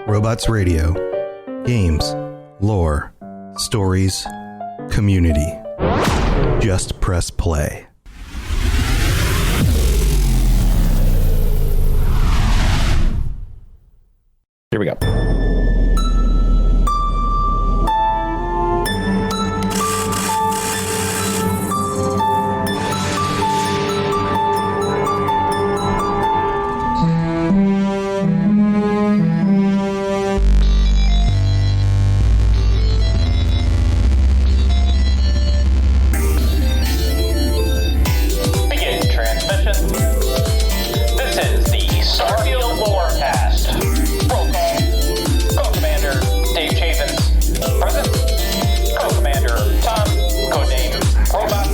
Robots Radio. Games, lore, stories, community. Just press play. Here we go. Begin transmission. This is the Starfield Lorecast. Roll call. Co-Commander Dave Chavins. Present. Co-Commander Tom. Codename Robot.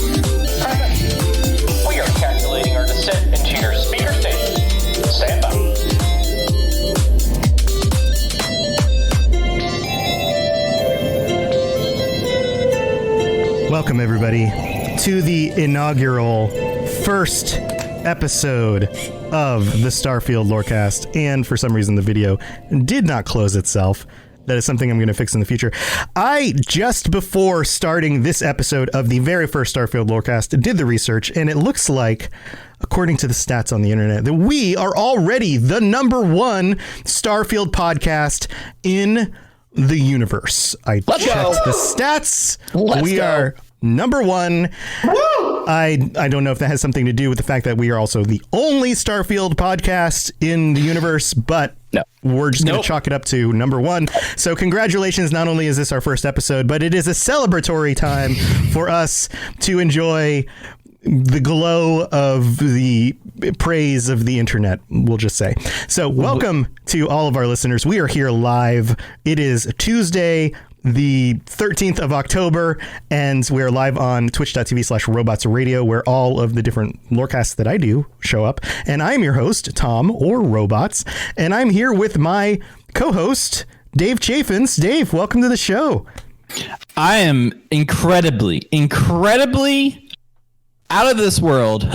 Present. We are calculating our descent into your speaker station. Stand by. Welcome, everybody, to the inaugural first episode of the Starfield Lorecast. And for some reason, the video did not close itself. That is something I'm going to fix in the future. I, just before starting this episode of the very first Starfield Lorecast, did the research, and it looks like, according to the stats on the internet, that we are already the #1 Starfield podcast in the universe. I checked the stats. We are #1. I don't know if that has something to do with the fact that we are also the only Starfield podcast in the universe, but we're just going to chalk it up to #1. So congratulations. Not only is this our first episode, but it is a celebratory time for us to enjoy the glow of the praise of the internet, we'll just say. So welcome to all of our listeners. We are here live. It is Tuesday, the 13th of October, and we're live on twitch.tv/robotsradio, where all of the different lorecasts that I do show up. And I'm your host, Tom, or Robots, and I'm here with my co-host, Dave Chaffins. Dave, welcome to the show. I am incredibly out of this world,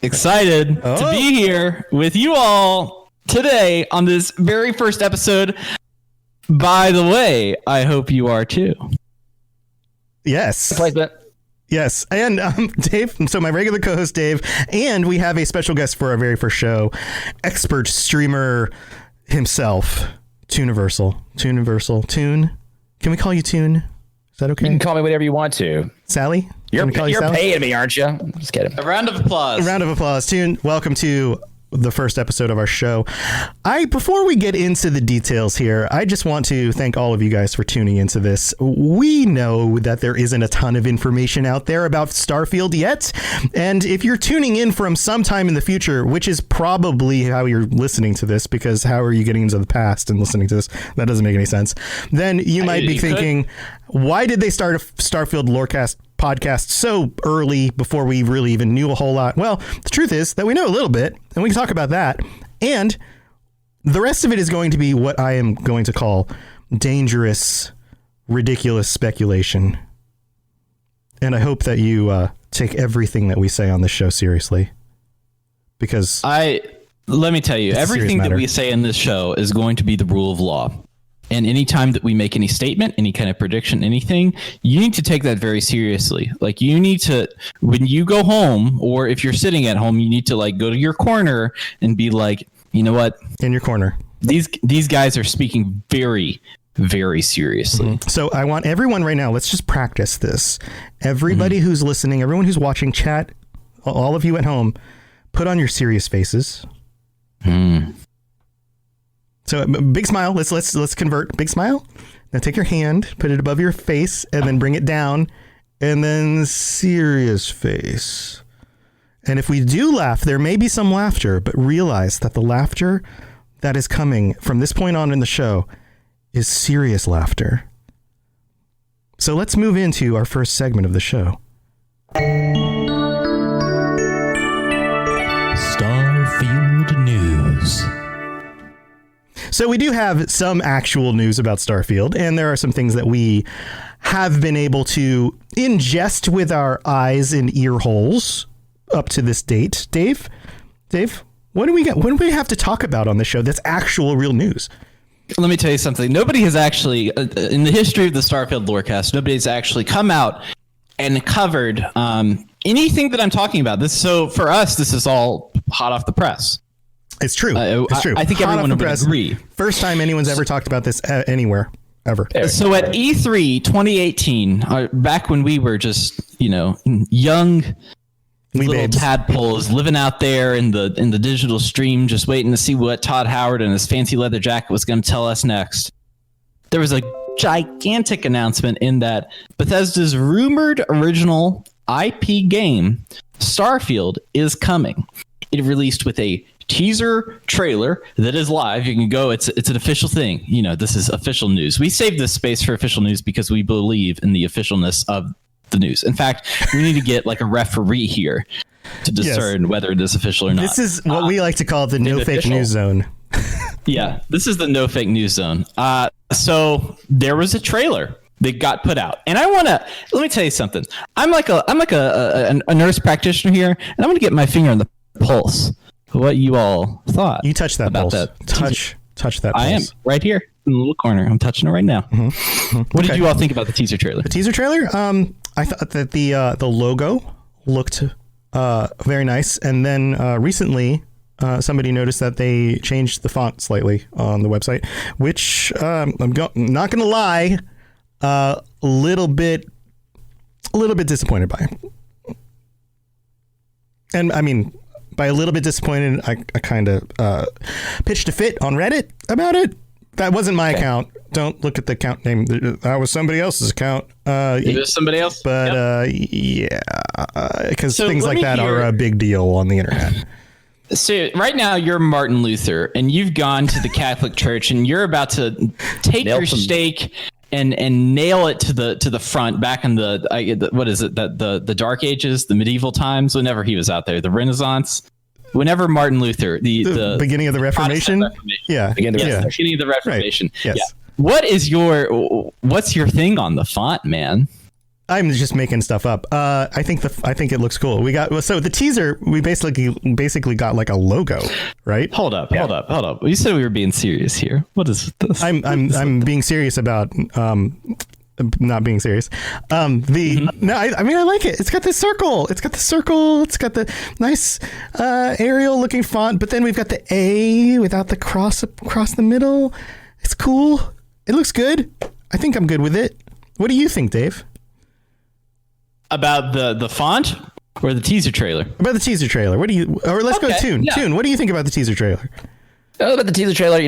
excited to be here with you all today on this very first episode. By the way, I hope you are too. Yes. Yes. And Dave, so my regular co-host Dave, and we have a special guest for our very first show, expert streamer himself, Tooniversal. Toon. Can we call you Toon? Is that okay? You can call me whatever you want to. Sally? You're paying me, aren't you? I'm just kidding. A round of applause. A round of applause. Toon, welcome to the first episode of our show. Before we get into the details here, I just want to thank all of you guys for tuning into this. We know that there isn't a ton of information out there about Starfield yet, and if you're tuning in from sometime in the future, which is probably how you're listening to this, because how are you getting into the past and listening to this? That doesn't make any sense. Then you might be thinking, why did they start a Starfield Lorecast podcast so early before we really even knew a whole lot? Well, the truth is that we know a little bit, and we can talk about that. And the rest of it is going to be what I am going to call dangerous, ridiculous speculation. And I hope that you take everything that we say on this show seriously, because let me tell you, everything that we say in this show is going to be the rule of law. And anytime that we make any statement, any kind of prediction, anything, you need to take that very seriously. Like, you need to, when you go home, or if you're sitting at home, you need to go to your corner and be like, you know what? In your corner. These guys are speaking very, very seriously. Mm-hmm. So I want everyone right now, let's just practice this. Everybody who's listening, everyone who's watching, chat, all of you at home, put on your serious faces. So big smile. Let's convert. Big smile. Now take your hand, put it above your face, and then bring it down, and then serious face. And if we do laugh, there may be some laughter, but realize that the laughter that is coming from this point on in the show is serious laughter. So let's move into our first segment of the show. Starfield News. So we do have some actual news about Starfield, and there are some things that we have been able to ingest with our eyes and ear holes up to this date. Dave, what do we got? What do we have to talk about on the show that's actual real news? Let me tell you something. Nobody has actually, in the history of the Starfield Lorecast, nobody's actually come out and covered anything that I'm talking about. So for us, this is all hot off the press. It's true. It's true. I think hot everyone would agree. First time anyone's ever talked about this anywhere, ever. So at E3 2018, back when we were just, young little babes. tadpoles living out there in the digital stream, just waiting to see what Todd Howard and his fancy leather jacket was going to tell us next. There was a gigantic announcement in that Bethesda's rumored original IP game, Starfield, is coming. It released with a teaser trailer that is live. You can go. It's an official thing. This is official news. We saved this space for official news because we believe in the officialness of the news. In fact, we need to get like a referee here to discern whether it is official or not. This is what we like to call the no fake news zone. Yeah, this is the no fake news zone. So there was a trailer that got put out, and let me tell you something. I'm like a nurse practitioner here, and I'm gonna get my finger on the pulse. What you all thought? You touch that about pulse. That touch that pulse. I am right here in the little corner. I'm touching it right now. What did you all think about the teaser trailer? The teaser trailer? I thought that the logo looked very nice, and then recently somebody noticed that they changed the font slightly on the website, which I'm not gonna lie, a little bit disappointed by. And I mean, by a little bit disappointed, I kind of pitched a fit on Reddit about it. That wasn't my account. Don't look at the account name. That was somebody else's account. It was somebody else? But yeah, because things like that are a big deal on the internet. So right now you're Martin Luther, and you've gone to the Catholic Church, and you're about to take your stake and nail it to the front back in the Dark Ages, the medieval times, whenever he was out there, the Renaissance. Whenever Martin Luther, the beginning of the Reformation, yeah, beginning of the Reformation, right. Yes. Yeah. What's your thing on the font, man? I'm just making stuff up. I think it looks cool. So the teaser, we basically got like a logo, right? Hold up. You said we were being serious here. What is this? I'm being serious about not being serious. I like it. It's got the circle. It's got the nice Arial looking font, but then we've got the A without the cross across the middle. It's cool. It looks good. I think I'm good with it. What do you think, Dave? About the font or the teaser trailer? About the teaser trailer. Let's go Tune. Yeah. Tune, what do you think about the teaser trailer? About the teaser trailer,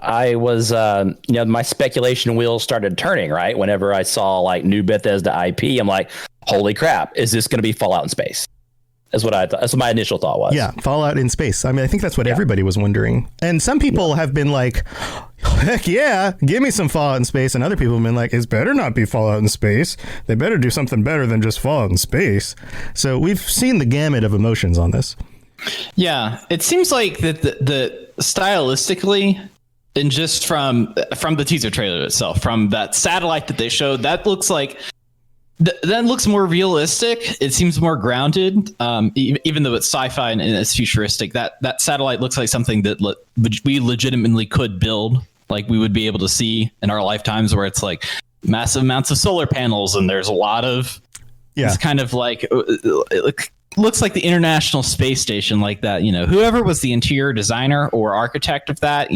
I was, my speculation wheels started turning, right? Whenever I saw like new Bethesda IP, I'm like, holy crap, is this going to be Fallout in space? That's what I thought. That's what my initial thought was. Yeah, Fallout in space. I mean, I think that's what everybody was wondering. And some people have been like, heck yeah, give me some Fallout in space. And other people have been like, it better not be Fallout in space. They better do something better than just Fallout in space. So we've seen the gamut of emotions on this. Yeah, it seems like that the stylistically, and just from the teaser trailer itself, from that satellite that they showed, that looks like that looks more realistic. It seems more grounded, even though it's sci-fi and it's futuristic. That satellite looks like something that we legitimately could build, like we would be able to see in our lifetimes, where it's like massive amounts of solar panels and there's a lot of it's kind of like it looks like the International Space Station, like that. Whoever was the interior designer or architect of that,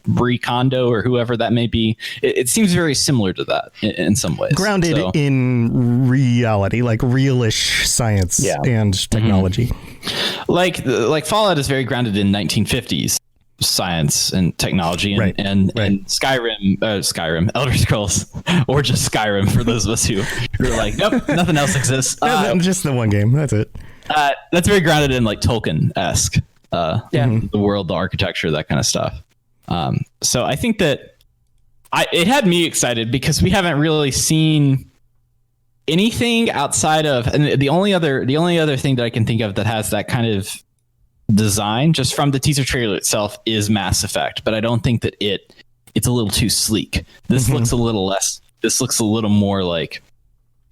Marie Kondo or whoever that may be, it seems very similar to that in some ways. Grounded in reality, like realish science and technology. Mm-hmm. Like Fallout is very grounded in 1950s science and technology, and Skyrim, Elder Scrolls, or just Skyrim for those of us who are like, nope, nothing else exists. Just the one game. That's it. That's very grounded in like Tolkien-esque, the world, the architecture, that kind of stuff. So I think that it had me excited because we haven't really seen anything outside of, and the only other thing that I can think of that has that kind of design just from the teaser trailer itself is Mass Effect, but I don't think that it's a little too sleek. This looks a little less. This looks a little more like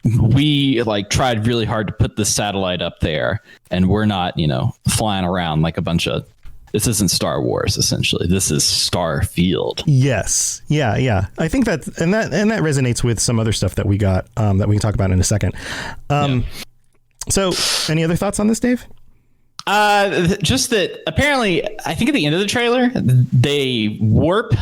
we tried really hard to put the satellite up there, and we're not flying around like a bunch of This isn't Star Wars, essentially. This is Starfield. Yes. Yeah. I think that resonates with some other stuff that we got that we can talk about in a second. So any other thoughts on this, Dave? Just that apparently, I think at the end of the trailer, they warp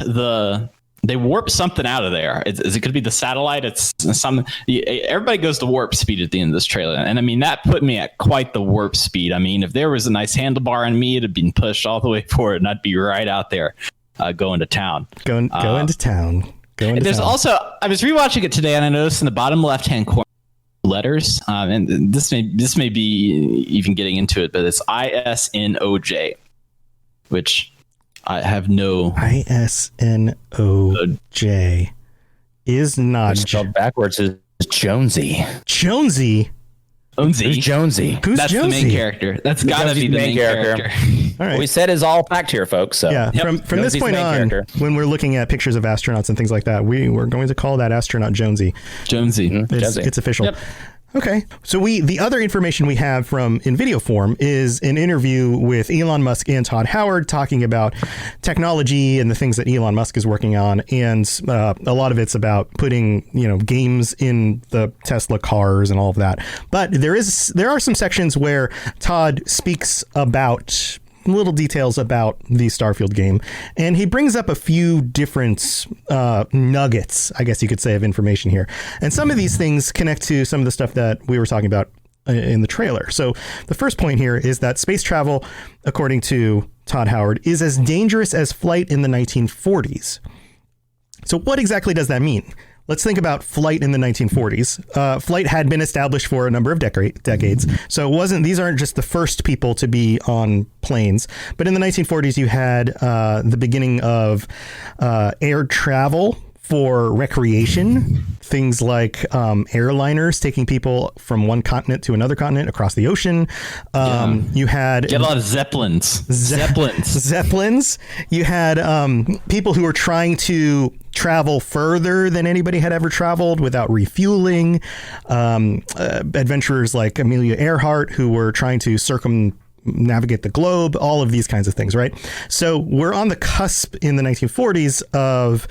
something out of there. It could be the satellite. It's some. Everybody goes to warp speed at the end of this trailer, and I mean that put me at quite the warp speed. I mean, if there was a nice handlebar on me, it'd been pushed all the way forward, and I'd be right out there, going to town. Go into town. There's also, I was rewatching it today, and I noticed in the bottom left-hand corner letters, and this may be even getting into it, but it's ISNOJ, which I have no. ISNOJ is not spelled backwards is Jonesy. Jonesy. Who's Jonesy? That's the main character. That's gotta be the main character. All right. What we said is all packed here, folks. So yeah, from this point on, when we're looking at pictures of astronauts and things like that, we're going to call that astronaut Jonesy. Jonesy. It's official. Yep. Okay, so the other information we have in video form is an interview with Elon Musk and Todd Howard talking about technology and the things that Elon Musk is working on, and a lot of it's about putting games in the Tesla cars and all of that. But there are some sections where Todd speaks about little details about the Starfield game, and he brings up a few different nuggets, I guess you could say, of information here. And some of these things connect to some of the stuff that we were talking about in the trailer. So the first point here is that space travel, according to Todd Howard, is as dangerous as flight in the 1940s. So what exactly does that mean? Let's think about flight in the 1940s. Flight had been established for a number of decades. So these aren't just the first people to be on planes. But in the 1940s, you had the beginning of air travel for recreation, things like airliners taking people from one continent to another continent across the ocean. You had a lot of Zeppelins. Zeppelins. You had people who were trying to travel further than anybody had ever traveled without refueling. Adventurers like Amelia Earhart, who were trying to circumnavigate the globe, all of these kinds of things, right? So we're on the cusp in the 1940s of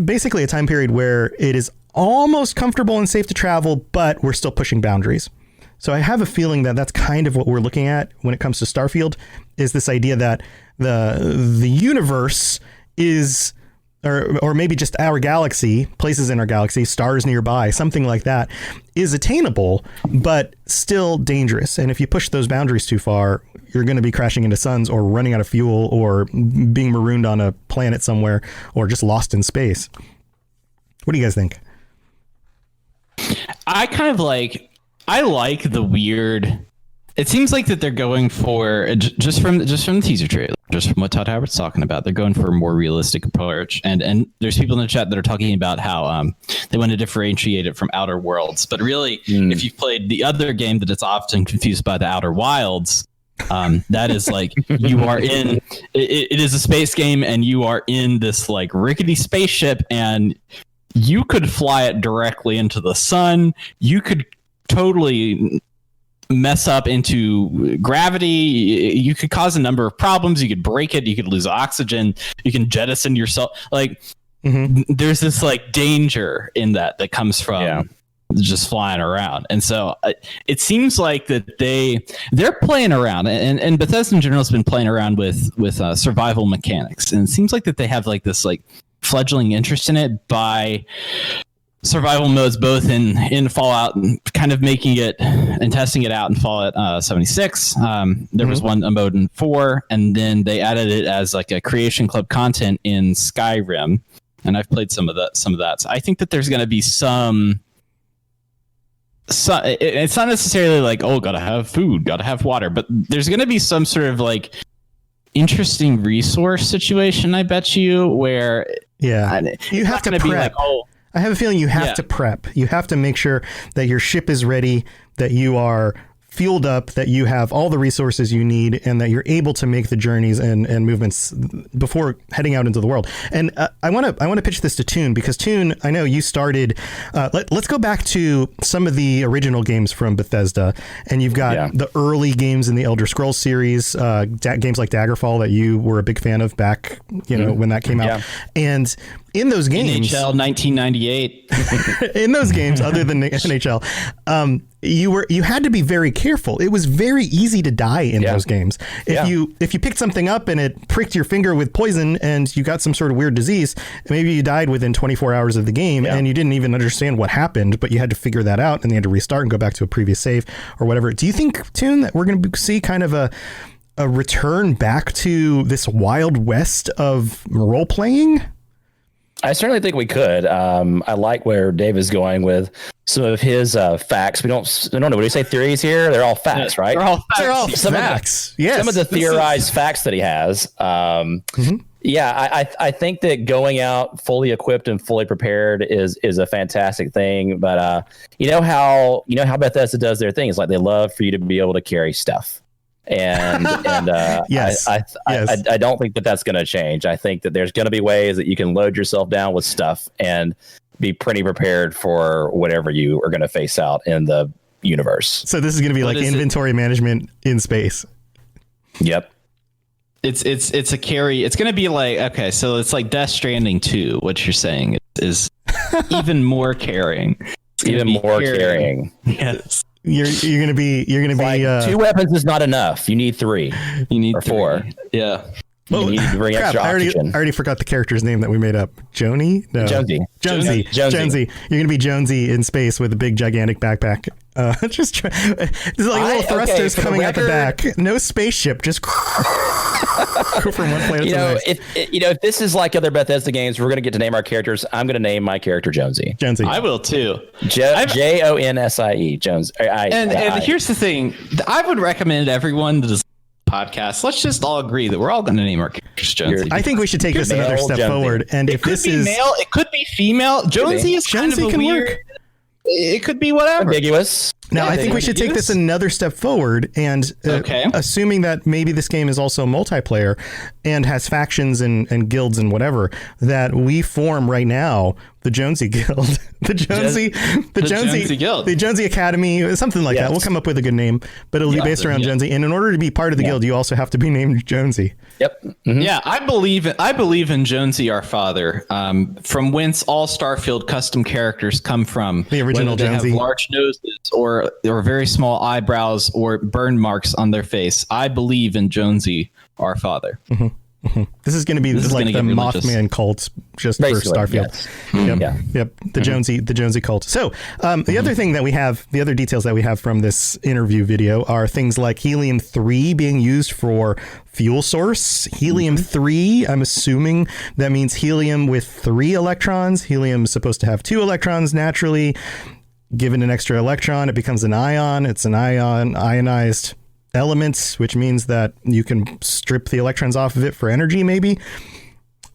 basically a time period where it is almost comfortable and safe to travel, but we're still pushing boundaries. So I have a feeling that that's kind of what we're looking at when it comes to Starfield, is this idea that the universe is, or maybe just our galaxy, places in our galaxy, stars nearby, something like that, is attainable, but still dangerous. And if you push those boundaries too far, you're going to be crashing into suns or running out of fuel or being marooned on a planet somewhere or just lost in space. What do you guys think? I like the weird. It seems like that they're going for just from the teaser trailer, just from what Todd Howard's talking about. They're going for a more realistic approach, and there's people in the chat that are talking about how they want to differentiate it from Outer Worlds. But really, if you've played the other game that it's often confused by, the Outer Wilds, that is like you are in. It is a space game, and you are in this like rickety spaceship, and you could fly it directly into the sun. You could totally mess up into gravity. You could cause a number of problems. You could break it. You could lose oxygen. You can jettison yourself. Like there's this like danger in that comes from just flying around. And so it seems like that they're playing around, and Bethesda in general has been playing around with survival mechanics. And it seems like that they have like this like fledgling interest in it by survival modes, both in Fallout, and kind of making it and testing it out in Fallout 76. There was a mode in 4, and then they added it as like a Creation Club content in Skyrim. And I've played some of that. So I think that there's going to be some. It's not necessarily like, oh, gotta have food, gotta have water, but there's going to be some sort of like interesting resource situation, I bet you, where you have to prep. Be like, oh, I have a feeling you have to prep. You have to make sure that your ship is ready, that you are fueled up, that you have all the resources you need, and that you're able to make the journeys and movements before heading out into the world. And I want to pitch this to Toon, because Toon, I know you started. Let's go back to some of the original games from Bethesda, and you've got the early games in the Elder Scrolls series, games like Daggerfall that you were a big fan of back, when that came out, and in those games, NHL 1998. In those games, other than NHL, you had to be very careful. It was very easy to die in those games. If you picked something up and it pricked your finger with poison and you got some sort of weird disease, maybe you died within 24 hours of the game and you didn't even understand what happened, but you had to figure that out and you had to restart and go back to a previous save or whatever. Do you think, Toon, that we're going to see kind of a return back to this Wild West of role playing? I certainly think we could. I like where Dave is going with some of his facts. I don't know. What do you say? Theories here? They're all facts, right? They're all facts. Yes. Some of the theorized facts that he has. Yeah, I think that going out fully equipped and fully prepared is a fantastic thing. But you know how Bethesda does their thing. It's like they love for you to be able to carry stuff. And yes. I don't think that that's going to change. I think that there's going to be ways that you can load yourself down with stuff and be pretty prepared for whatever you are going to face out in the universe. So this is going to be like inventory management in space. Yep. It's a carry. It's going to be like, okay, so it's like Death Stranding 2. What you're saying is even more carrying. Even more carrying. Yes. You're gonna be like, 2 weapons is not enough. You need 3. You need 4. Yeah. You need to bring extra oxygen. I already forgot the character's name that we made up. Jonesy. Jonesy. You're gonna be Jonesy in space with a big gigantic backpack. There's like little thrusters coming out the back. No spaceship. Just go from one planet to the next. If this is like other Bethesda games, we're gonna get to name our characters. I'm gonna name my character Jonesy. I will too. Jonesie. Jones. And here's the thing. I would recommend everyone to this podcast. Let's just all agree that we're all going to name our characters Jonesy. I think we should take this another step forward. And if this is male, it could be female. Jonesy is kind of a weird. Work. It could be whatever. Ambiguous. Now, I think we should take this another step forward and assuming that maybe this game is also multiplayer and has factions and guilds and whatever, that we form right now the Jonesy Guild, the Jonesy Guild, the Jonesy Academy, something like that. We'll come up with a good name, but it'll be based around Jonesy. And in order to be part of the guild, you also have to be named Jonesy. Yep. Mm-hmm. Yeah, I believe in Jonesy, our father, from whence all Starfield custom characters come from. The original Jonesy. They have large noses or very small eyebrows or burn marks on their face. I believe in Jonesy, our father. Mm-hmm. Mm-hmm. This is going to be like the Mothman cult just basically, for Starfield. Yes. Yep. The Jonesy cult. So the other thing that we have, the other details that we have from this interview video are things like helium-3 being used for fuel source. Helium-3, I'm assuming that means helium with 3 electrons. Helium is supposed to have 2 electrons naturally. Given an extra electron, it becomes an ion. It's an ionized elements, which means that you can strip the electrons off of it for energy, maybe.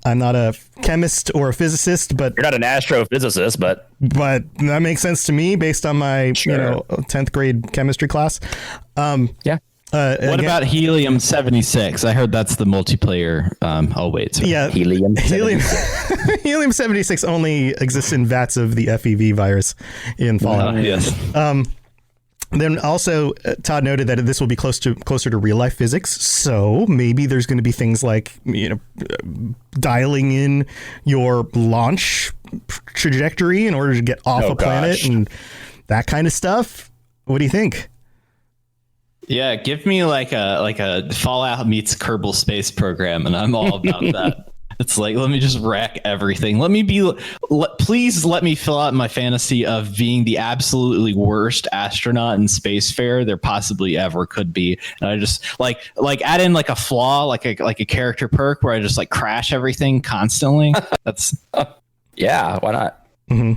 I'm not a chemist or a physicist, but you're not an astrophysicist, but that makes sense to me based on my 10th grade chemistry class. What about helium-76? I heard that's the multiplayer. Helium-76 only exists in vats of the FEV virus in Fallout. Yes. Then also, Todd noted that this will be closer to real life physics. So maybe there's going to be things like, dialing in your launch trajectory in order to get off a planet and that kind of stuff. What do you think? Yeah, give me like a Fallout meets Kerbal Space Program, and I'm all about that. It's like, let me just wreck everything. Please let me fill out my fantasy of being the absolutely worst astronaut in spacefarer there possibly ever could be. And I just like add in like a flaw, like a character perk where I just like crash everything constantly. That's why not? Mm-hmm.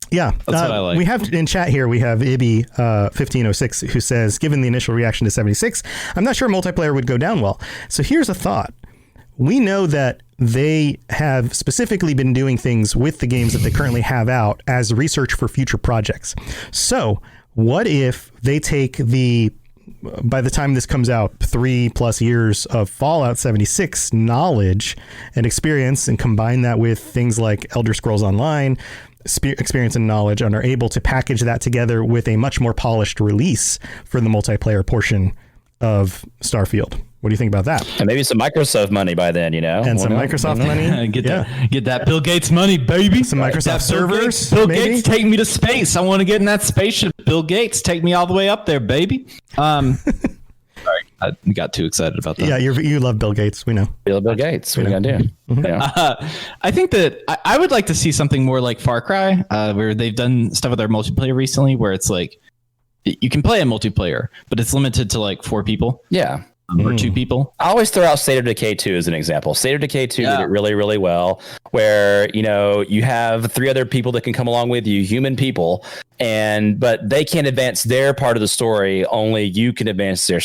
Yeah, that's what I like. We have in chat here, we have Ibby 1506 who says, given the initial reaction to 76, I'm not sure multiplayer would go down well. So here's a thought. We know that they have specifically been doing things with the games that they currently have out as research for future projects. So What if they take by the time this comes out, 3+ years of Fallout 76 knowledge and experience, and combine that with things like Elder Scrolls Online experience and knowledge, and are able to package that together with a much more polished release for the multiplayer portion of Starfield? What do you think about that? And maybe some Microsoft money by then, And some Microsoft money. Get that Bill Gates money, baby. Some Microsoft servers. Bill Gates, take me to space. I want to get in that spaceship. Bill Gates, take me all the way up there, baby. Sorry, I got too excited about that. Yeah, you love Bill Gates. We know. Bill Gates. What are you gonna do? Mm-hmm. Yeah. I think that I would like to see something more like Far Cry, where they've done stuff with their multiplayer recently, where it's like you can play a multiplayer, but it's limited to like 4 people. Yeah. Or 2 people. I always throw out State of Decay 2 as an example. State of Decay 2 did it really, really well, where, you have 3 other people that can come along with you, human people, but they can't advance their part of the story. Only you can advance your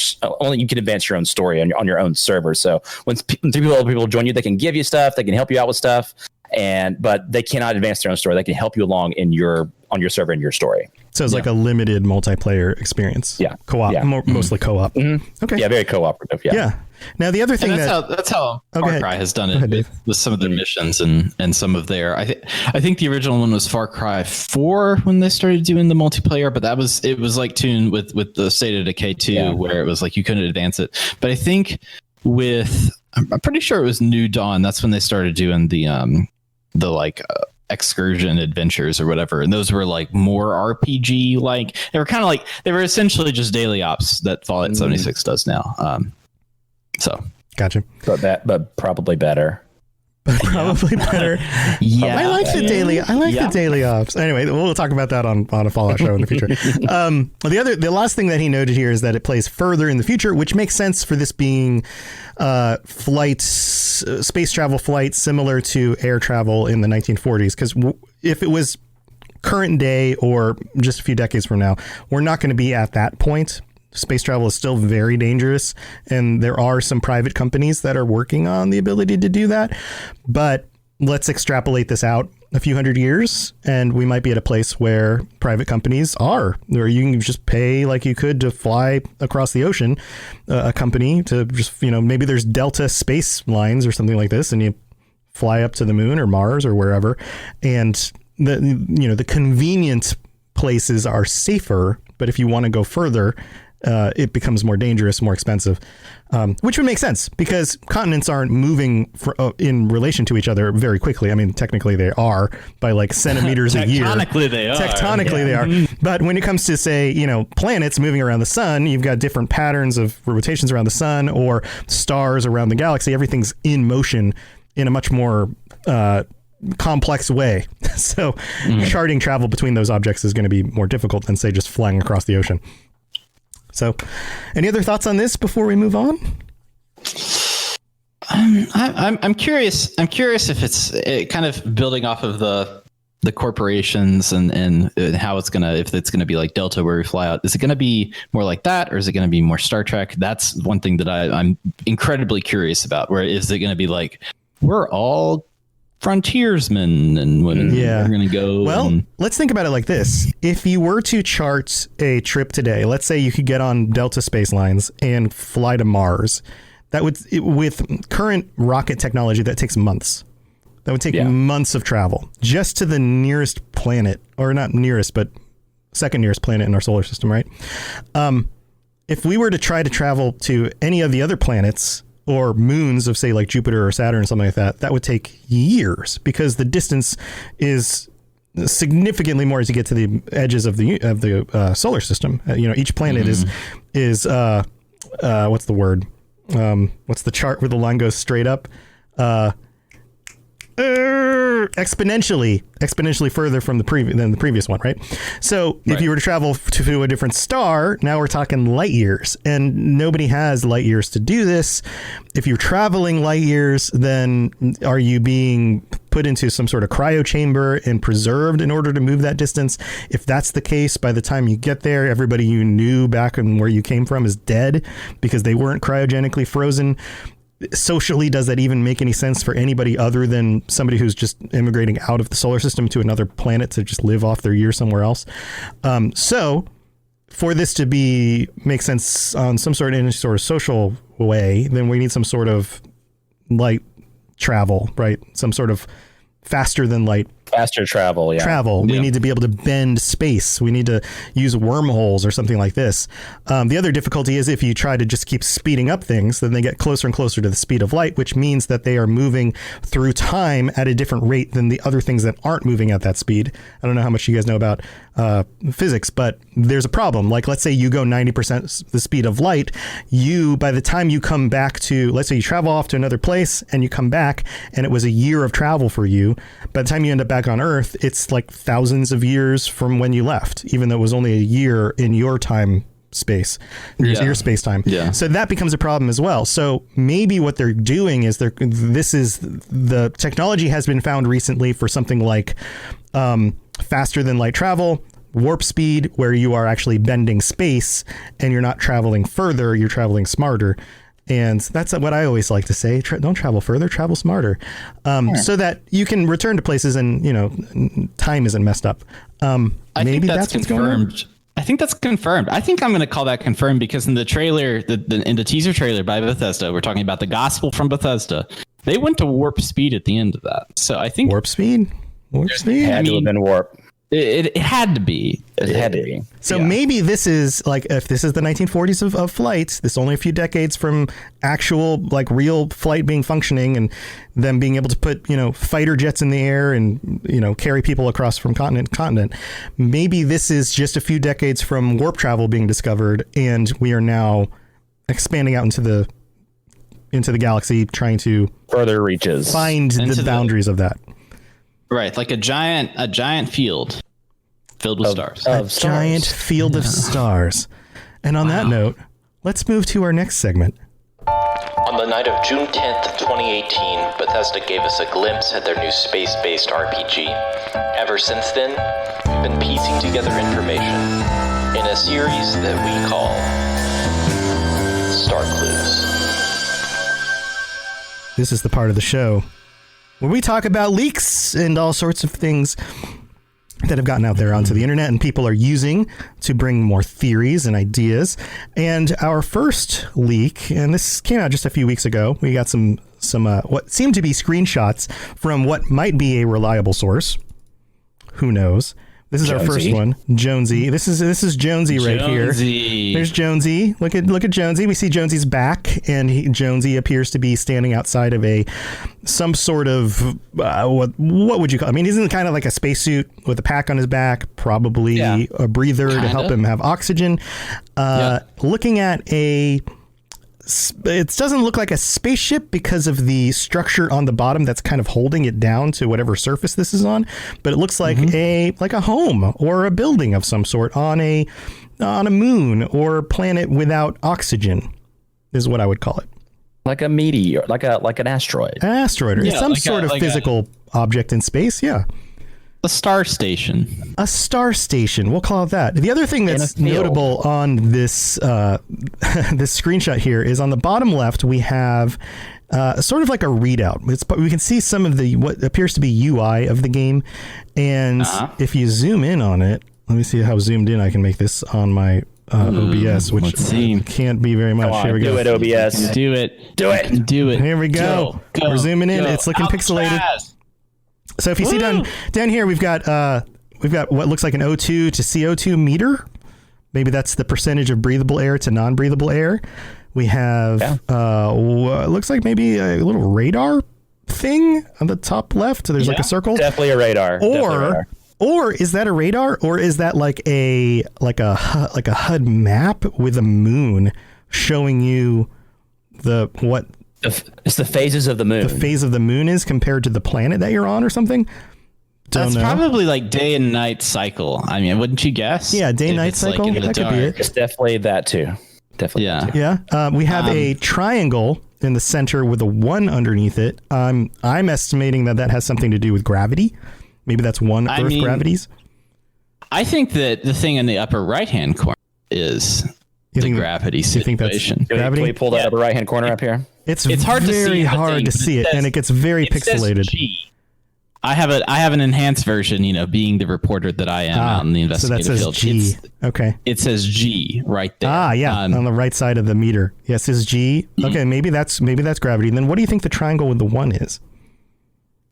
own story on your own server. So when 3 people join you, they can give you stuff, they can help you out with stuff, but they cannot advance their own story. They can help you along on your server in your story. So it's like a limited multiplayer experience. Yeah. Co-op, mostly co-op. Mm-hmm. Okay. Yeah, very cooperative. Yeah. Yeah. Now the other thing that's how Far Cry has done it with some of their missions and some of their. I think the original one was Far Cry 4 when they started doing the multiplayer, but it was like tuned with the State of Decay 2, where it was like you couldn't advance it. But I think I'm pretty sure it was New Dawn. That's when they started doing the excursion adventures or whatever, and those were like more RPG like. They were essentially just daily ops that Fallout 76 does now. So gotcha. But probably better. Probably better. Yeah, I like the daily ops. Anyway, we'll talk about that on a Fallout show in the future. The last thing that he noted here is that it plays further in the future, which makes sense for this being space travel flights similar to air travel in the 1940s. Because if it was current day or just a few decades from now, we're not going to be at that point. Space travel is still very dangerous, and there are some private companies that are working on the ability to do that. But let's extrapolate this out a few hundred years, and we might be at a place where private companies are, where you can just pay like you could to fly across the ocean, a company to just, maybe there's Delta Space Lines or something like this, and you fly up to the moon or Mars or wherever, and the convenient places are safer. But if you want to go further, it becomes more dangerous, more expensive, which would make sense because continents aren't moving in relation to each other very quickly. I mean, technically they are by like centimeters a year. Tectonically they are. But when it comes to, say, planets moving around the sun, you've got different patterns of rotations around the sun or stars around the galaxy. Everything's in motion in a much more complex way. So charting travel between those objects is going to be more difficult than, say, just flying across the ocean. So, any other thoughts on this before we move on? I'm curious. I'm curious if it's kind of building off of the corporations and how it's if it's gonna be like Delta where we fly out. Is it gonna be more like that, or is it gonna be more Star Trek? That's one thing that I'm incredibly curious about. Where is it gonna be like we're all frontiersmen and women? Yeah, we're gonna go. Well, let's think about it like this: if you were to chart a trip today, let's say you could get on Delta Space Lines and fly to Mars. That would, with current rocket technology, that takes months. That would take months of travel just to the nearest planet, or not nearest, but second nearest planet in our solar system, right? If we were to try to travel to any of the other planets or moons of, say, like Jupiter or Saturn or something like that, that would take years because the distance is significantly more as you get to the edges of the solar system. Each planet is what's the word? What's the chart where the line goes straight up? Exponentially further from than the previous one, right? So if you were to travel to a different star, now we're talking light years, and nobody has light years to do this. If you're traveling light years, then are you being put into some sort of cryo chamber and preserved in order to move that distance? If that's the case, by the time you get there, everybody you knew back in where you came from is dead because they weren't cryogenically frozen. Socially, does that even make any sense for anybody other than somebody who's just immigrating out of the solar system to another planet to just live off their year somewhere else? So for this to make sense on some sort of social way, then we need some sort of light travel, right? Some sort of faster than light travel. Yeah. We need to be able to bend space. We need to use wormholes or something like this. The other difficulty is if you try to just keep speeding up things, then they get closer and closer to the speed of light, which means that they are moving through time at a different rate than the other things that aren't moving at that speed. I don't know how much you guys know about physics, but there's a problem. Like, let's say you go 90% the speed of light. By the time you come back to, let's say you travel off to another place and you come back and it was a year of travel for you. By the time you end up back on Earth, it's like thousands of years from when you left, even though it was only a year in your time space, your space time. Yeah. So that becomes a problem as well. So maybe what they're doing is the technology has been found recently for something like faster than light travel, warp speed, where you are actually bending space and you're not traveling further, you're traveling smarter. And that's what I always like to say. Don't travel further, travel smarter. So that you can return to places and, time isn't messed up. Maybe that's confirmed. I think that's confirmed. I think I'm going to call that confirmed because in the trailer, in the teaser trailer by Bethesda, we're talking about the gospel from Bethesda. They went to warp speed at the end of that. So I think warp speed had to have been warp. It had to be. It had to be. So maybe this is like, if this is the 1940s of flight, this only a few decades from actual like real flight being functioning and them being able to put, fighter jets in the air and, carry people across from continent to continent. Maybe this is just a few decades from warp travel being discovered. And we are now expanding out into the galaxy, trying to further reaches, find the boundaries of that. Right, like a giant field filled with stars. Giant field of stars. And on that note, let's move to our next segment. On the night of June 10th, 2018, Bethesda gave us a glimpse at their new space-based RPG. Ever since then, we've been piecing together information in a series that we call Star Clues. This is the part of the show where we talk about leaks and all sorts of things that have gotten out there onto the internet and people are using to bring more theories and ideas. And our first leak, and this came out just a few weeks ago, we got some what seemed to be screenshots from what might be a reliable source. Who knows? This is Jonesy. Our first one, Jonesy. This is Jonesy right here. There's Jonesy. Look at Jonesy. We see Jonesy's back, and Jonesy appears to be standing outside of some sort of what would you call? I mean, isn't it kind of like a spacesuit with a pack on his back, probably a breather to help him have oxygen. Looking at it doesn't look like a spaceship because of the structure on the bottom that's kind of holding it down to whatever surface this is on, but it looks like a home or a building of some sort on a moon or planet without oxygen is what I would call it. Like a meteor, like an asteroid. An asteroid or some sort of physical object in space, A star station. A star station. We'll call it that. The other thing that's notable on this this screenshot here is on the bottom left, we have sort of like a readout. We can see some of what appears to be UI of the game. And if you zoom in on it, let me see how zoomed in I can make this on my OBS, which can't be very much. Here we go. Do it, OBS. Do it. Here we go. We're zooming in. It's looking pixelated. So if you see down here, we've got what looks like an O2 to CO2 meter. Maybe that's the percentage of breathable air to non-breathable air. We have what looks like maybe a little radar thing on the top left. So there's like a circle. Definitely a radar. Or is that a radar? Or is that like a HUD map with a moon showing you it's the phases of the moon. The phase of the moon is compared to the planet that you're on or something? That's probably like day and night cycle. I mean, wouldn't you guess? Yeah, day and night cycle. Like that could be it. It's definitely that too. Definitely. Yeah. We have a triangle in the center with a 1 underneath it. I'm estimating that has something to do with gravity. Maybe that's one Earth gravities. I think that the thing in the upper right-hand corner is the gravity situation. Can we pull that upper right-hand corner up here? It's hard to see it, and it gets very pixelated. I have an enhanced version, being the reporter that I am out in the investigative so that says field. G. Okay. It says G right there. On the right side of the meter. Yes, is G. Okay, maybe that's gravity. Then what do you think the triangle with the 1 is?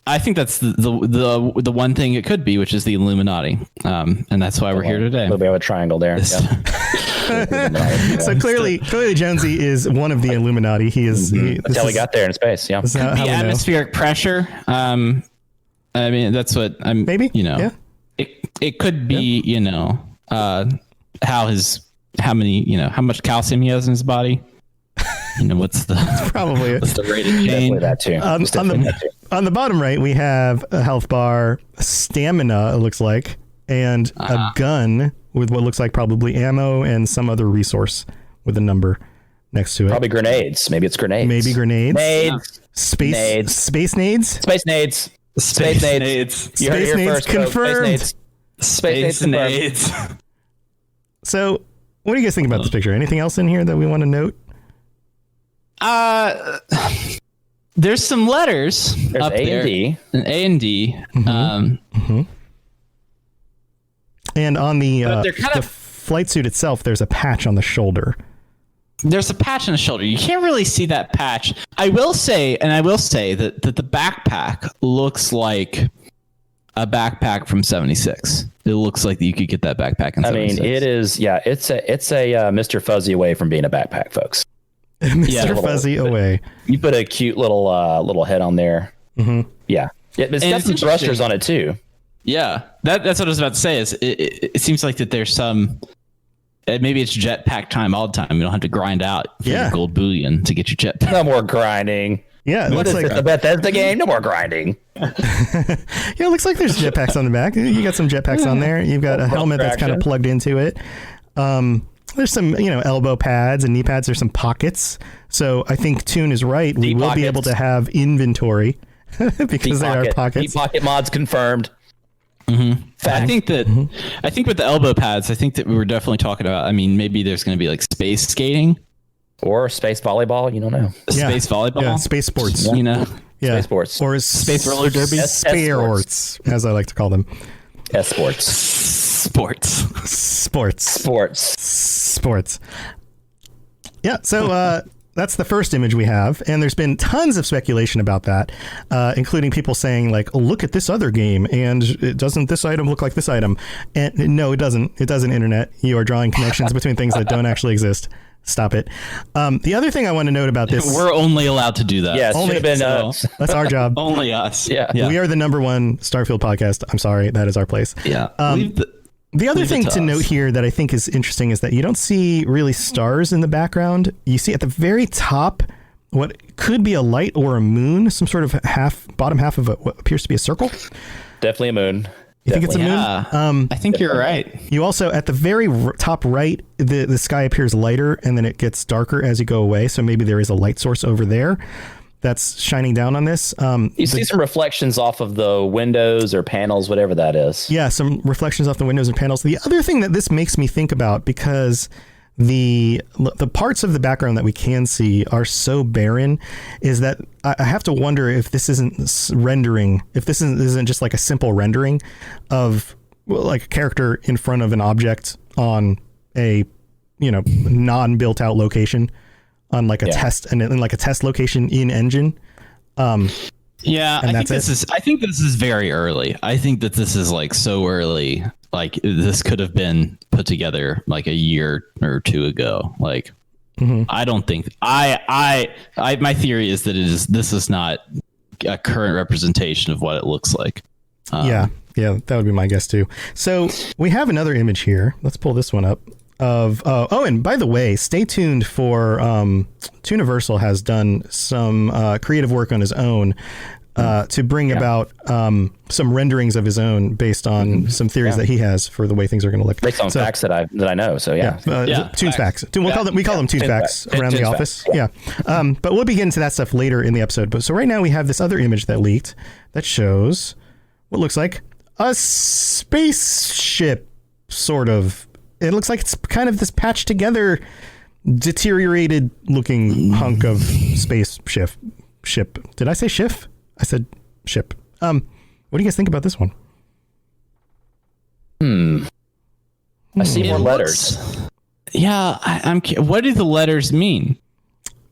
I think that's the one thing it could be, which is the Illuminati, and that's why we're here today. We have a triangle there. So clearly Jonesy is one of the Illuminati. He is. That's how we got there in space. Yeah. The atmospheric pressure. I mean, that's what I'm. Maybe. Yeah. It could be. How much calcium he has in his body. What's the rate of change? That too. On the bottom right, we have a health bar, stamina, it looks like, and a gun with what looks like probably ammo and some other resource with a number next to it. Probably grenades. Maybe it's grenades. Maybe grenades. Nades. Space nades? Space nades. Space nades. You heard it here first, confirmed. Space nades. So, what do you guys think about this picture? Anything else in here that we want to note? There's some letters. There's up A there. and D. An A and D. And on the they're kind the of- flight suit itself, there's a patch on the shoulder. There's a patch on the shoulder. You can't really see that patch. I will say that the backpack looks like a backpack from '76. It looks like you could get that backpack in '76. It is. Yeah, it's a Mr. Fuzzy away from being a backpack, folks. Mr. Fuzzy away. You put a cute little head on there. Mm-hmm. Yeah. It's got some thrusters on it too. Yeah, that's what I was about to say. Is it seems like that there's some. Maybe it's jetpack time all the time. You don't have to grind out for your gold bullion to get your jetpack. No more grinding. Yeah, it What looks is like the Bethesda game? No more grinding. it looks like there's jetpacks on the back. You got some jetpacks on there. You've got a helmet that's kind of plugged into it. There's some, elbow pads and knee pads. There's some pockets. So I think Toon is right. We will be able to have inventory because they are pockets. Deep pocket mods confirmed. Mm-hmm. I think with the elbow pads, I think that we were definitely talking about. I mean, maybe there's going to be like space skating or space volleyball. You don't know. Space volleyball, space sports. Space sports or space roller derby, sports, as I like to call them. Sports. Yeah. So that's the first image we have, and there's been tons of speculation about that, including people saying like, oh, look at this other game, and doesn't this item look like this item? And no, it doesn't. It doesn't. Internet, you are drawing connections between things that don't actually exist. Stop it. The other thing I want to note about this, we're only allowed to do that. Yeah, only been that's our job. Only us. Yeah. We are the #1 Starfield podcast. I'm sorry, that is our place. Yeah. The other thing to note here that I think is interesting is that you don't see really stars in the background. You see at the very top what could be a light or a moon, some sort of bottom half of what appears to be a circle. Definitely a moon. You think it's a moon? I think you're right. You also, at the very top right, the sky appears lighter and then it gets darker as you go away. So maybe there is a light source over there that's shining down on this. You see some reflections off of the windows or panels, whatever that is. Yeah, some reflections off the windows and panels. The other thing that this makes me think about, because the parts of the background that we can see are so barren, is that I have to wonder if this isn't rendering, if this isn't just like a simple rendering of like a character in front of an object on a non-built out location, on like a test and like a test location in engine. I think this is very early. I think that this is like so early. Like this could have been put together like a year or two ago. Like I don't think my theory is that this is not a current representation of what it looks like. Yeah, that would be my guess too. So we have another image here. Let's pull this one up. And by the way, stay tuned for Tooniversal has done some creative work on his own to bring about some renderings of his own based on some theories that he has for the way things are going to look. Based on facts that I know. So Toon's facts. We call them Toon's facts around the office. Yeah. But we'll be getting to that stuff later in the episode. But so right now we have this other image that leaked that shows what looks like a spaceship, sort of. It looks like it's kind of this patched together, deteriorated looking hunk of space ship. Did I say ship? I said ship. What do you guys think about this one? I see more letters. Yeah, I'm. What do the letters mean?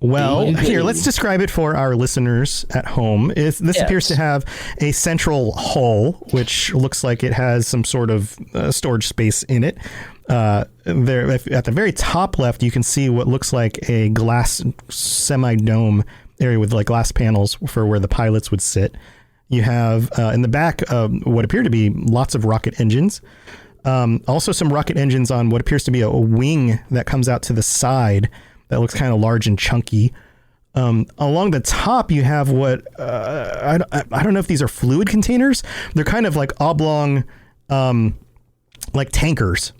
Well, here, let's describe it for our listeners at home. This appears to have a central hull, which looks like it has some sort of storage space in it. There, at the very top left, you can see what looks like a glass semi-dome area with like glass panels for where the pilots would sit. You have in the back what appear to be lots of rocket engines. Also some rocket engines on what appears to be a wing that comes out to the side that looks kind of large and chunky. Along the top, you have what I don't know if these are fluid containers. They're kind of like oblong, like tankers,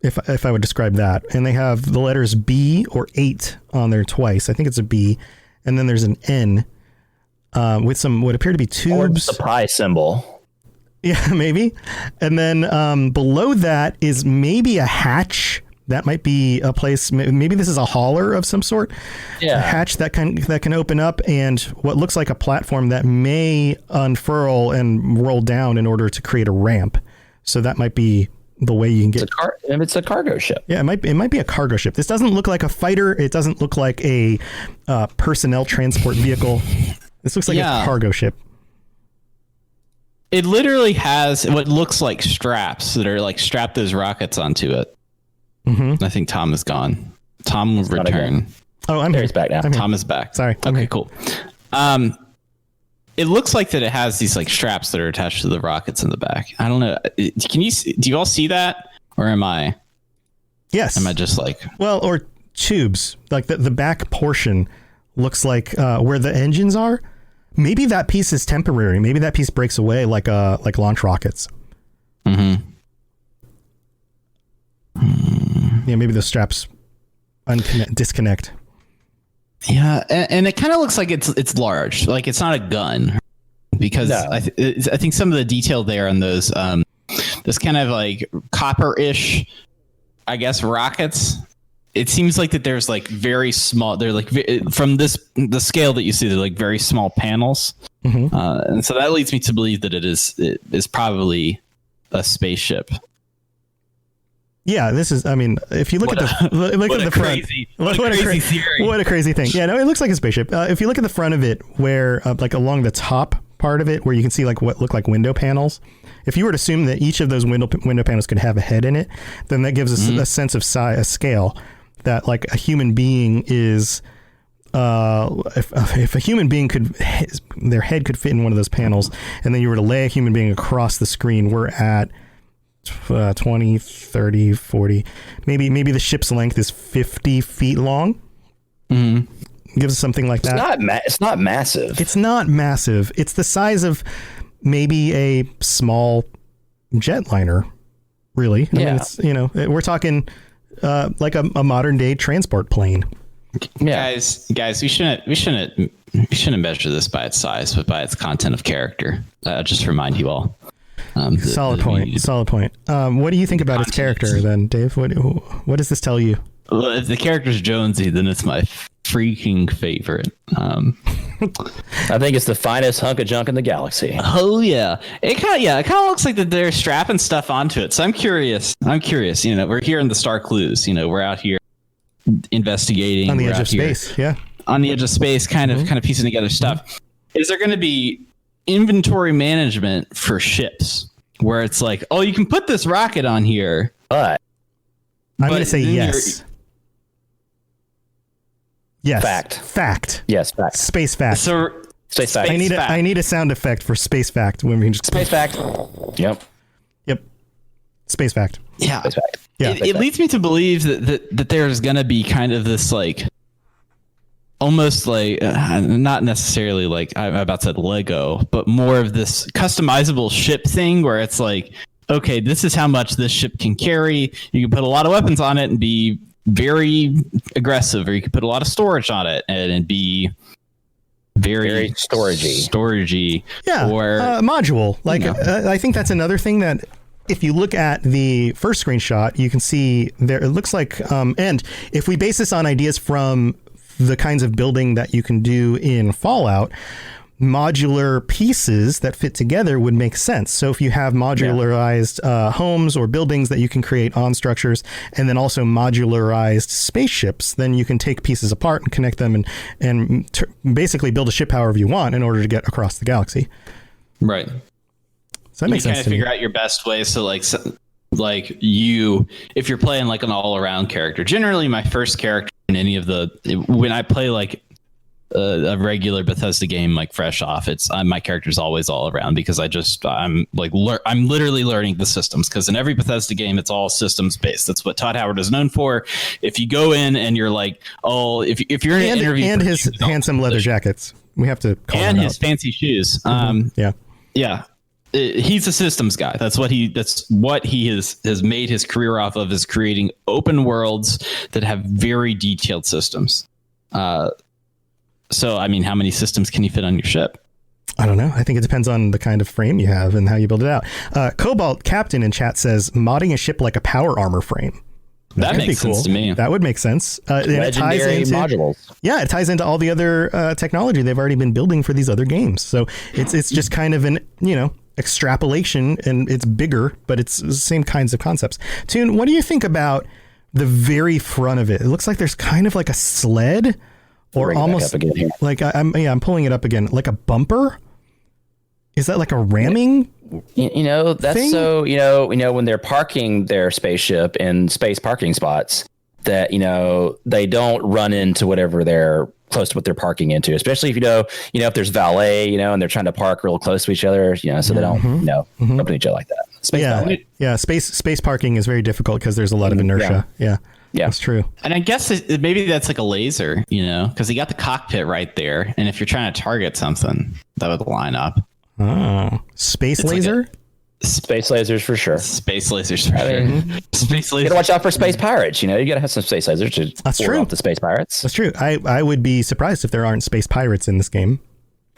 if I would describe that. And they have the letters B or 8 on there twice. I think it's a B, and then there's an N with some what appear to be tubes. Or the pi symbol. Yeah, maybe. And then below that is maybe a hatch. That might be a place. Maybe this is a hauler of some sort. Yeah. A hatch that can open up, and what looks like a platform that may unfurl and roll down in order to create a ramp. So that might be the way you can get. It's a cargo ship. Yeah, it might be a cargo ship. This doesn't look like a fighter. It doesn't look like a personnel transport vehicle. This looks like a cargo ship. It literally has what looks like straps that are like strap those rockets onto it. Mm-hmm. I think Tom is gone. Tom will return. Oh, I'm here. He's back now. Tom is back. Sorry. Okay, cool. It looks like that it has these like straps that are attached to the rockets in the back. I don't know. Do you all see that? Or am I? Yes. Am I just like? Well, or tubes. Like the back portion looks like where the engines are. Maybe that piece is temporary. Maybe that piece breaks away like launch rockets. Mm-hmm. Yeah, maybe the straps disconnect. Yeah, and it kind of looks like it's large. Like it's not a gun, because I think some of the detail there on those this kind of like copper-ish, I guess, rockets. It seems like that there's like very small. They're like from the scale that you see, they're like very small panels, and so that leads me to believe that it is probably a spaceship. Yeah, this is. I mean, if you look at the front, what a crazy thing. Yeah, no, it looks like a spaceship. If you look at the front of it, where like along the top part of it, where you can see like what look like window panels. If you were to assume that each of those window panels could have a head in it, then that gives us a sense of size, a scale. That like a human being is, if a human being their head could fit in one of those panels, and then you were to lay a human being across the screen, we're at 20, 30, 40, maybe the ship's length is 50 feet long. Gives us something like that. It's not massive. It's not massive. It's the size of maybe a small jetliner, really. I mean, it's, we're talking like a modern day transport plane. Yeah. Guys, we shouldn't measure this by its size, but by its content of character. Just to remind you all. Solid point. What do you think about its character then, Dave? What does this tell you? Well, if the character's Jonesy, then it's my freaking favorite. I think it's the finest hunk of junk in the galaxy. Oh yeah, it kind of looks like that they're strapping stuff onto it. So I'm curious. We're here in the Star Clues. We're out here investigating on the edge of space. Yeah, on the edge of space, kind of piecing together stuff. Is there going to be inventory management for ships where it's like, oh, you can put this rocket on here, but I'm going to say yes. Yes. Fact. Yes. Fact. Space fact. So space fact. I need a sound effect for space fact when we can just space fact. Yep. Space fact. Yeah. Space fact. Yeah. It leads me to believe that there's going to be kind of this like almost like not necessarily like I'm about to say Lego, but more of this customizable ship thing where it's like, okay, this is how much this ship can carry. You can put a lot of weapons on it and be very aggressive, or you can put a lot of storage on it and be very storagey. Yeah, or module. Like I think that's another thing that if you look at the first screenshot, you can see there. It looks like, and if we base this on ideas from the kinds of building that you can do in Fallout, modular pieces that fit together would make sense. So if you have modularized homes or buildings that you can create on structures, and then also modularized spaceships, then you can take pieces apart and connect them and basically build a ship however you want in order to get across the galaxy. Right. So that makes sense. You kind of figure out your best ways to like you, if you're playing like an all around character. Generally, my first character in any of when I play like a regular Bethesda game, like fresh off, my character's always all around, because I'm literally learning the systems, because in every Bethesda game it's all systems based. That's what Todd Howard is known for. If you go in and you're like, oh, if you're in an interview, and his handsome leather jackets, we have to call and him his out. fancy shoes. Yeah. He's a systems guy. That's what he has made his career off of, is creating open worlds that have very detailed systems. So, I mean, how many systems can you fit on your ship? I don't know. I think it depends on the kind of frame you have and how you build it out. Cobalt Captain in chat says modding a ship like a power armor frame. That makes sense to me. That would make sense. Legendary modules. Yeah, it ties into all the other technology they've already been building for these other games. So it's just kind of an, extrapolation, and it's bigger, but it's the same kinds of concepts. Toon, what do you think about the very front of it? It looks like there's kind of like a sled, or almost like I'm pulling it up again, like a bumper. Is that like a ramming? That's thing? So when they're parking their spaceship in space parking spots, that they don't run into whatever they're close to what they're parking into, especially if if there's valet, and they're trying to park real close to each other, so they don't bump into each other like that. Space parking is very difficult because there's a lot of inertia. Yeah, that's true. And I guess maybe that's like a laser, because you got the cockpit right there, and if you're trying to target something, that would line up. Oh, space laser. Space lasers for sure. Space lasers for sure. Space lasers. You gotta watch out for space pirates. You gotta have some space lasers to That's ward true. off the space pirates. That's true. I would be surprised if there aren't space pirates in this game.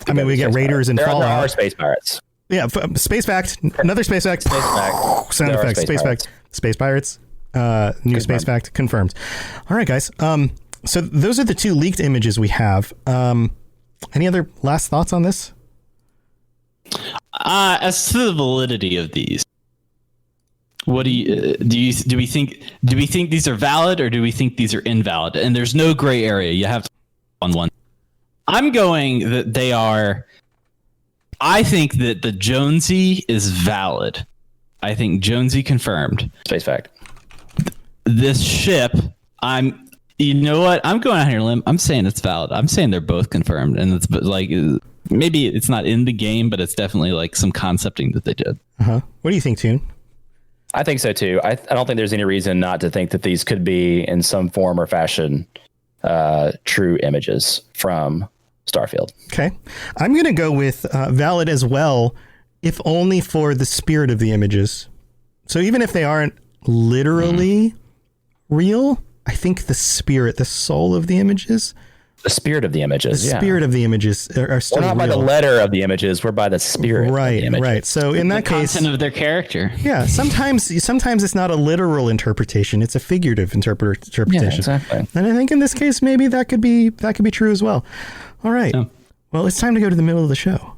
I mean, we get raiders and Fallout. There are space pirates. Yeah, space fact. Another space fact. Space fact. Sound effects. Space fact. Space pirates. New space fact confirmed. All right, guys. So those are the two leaked images we have. Any other last thoughts on this? As to the validity of these, what do we think these are valid, or do we think these are invalid? And there's no gray area. You have to on one. I'm going that they are. I think that the Jonesy is valid. I think Jonesy confirmed. Space fact. This ship, you know what? I'm going out here on a limb. I'm saying it's valid. I'm saying they're both confirmed, and it's like maybe it's not in the game, but it's definitely like some concepting that they did. What do you think, Toon? I think so too. I don't think there's any reason not to think that these could be in some form or fashion true images from Starfield. Okay, I'm going to go with valid as well, if only for the spirit of the images. So even if they aren't literally real, I think the spirit, the soul of the images. The spirit of the images. The spirit of the images are still We're not real. by the letter of the images. We're by the spirit of the images. Right. So in that case, content of their character. Yeah. Sometimes it's not a literal interpretation. It's a figurative interpretation. Yeah, exactly. And I think in this case, maybe that could be true as well. All right. Yeah. Well, it's time to go to the middle of the show.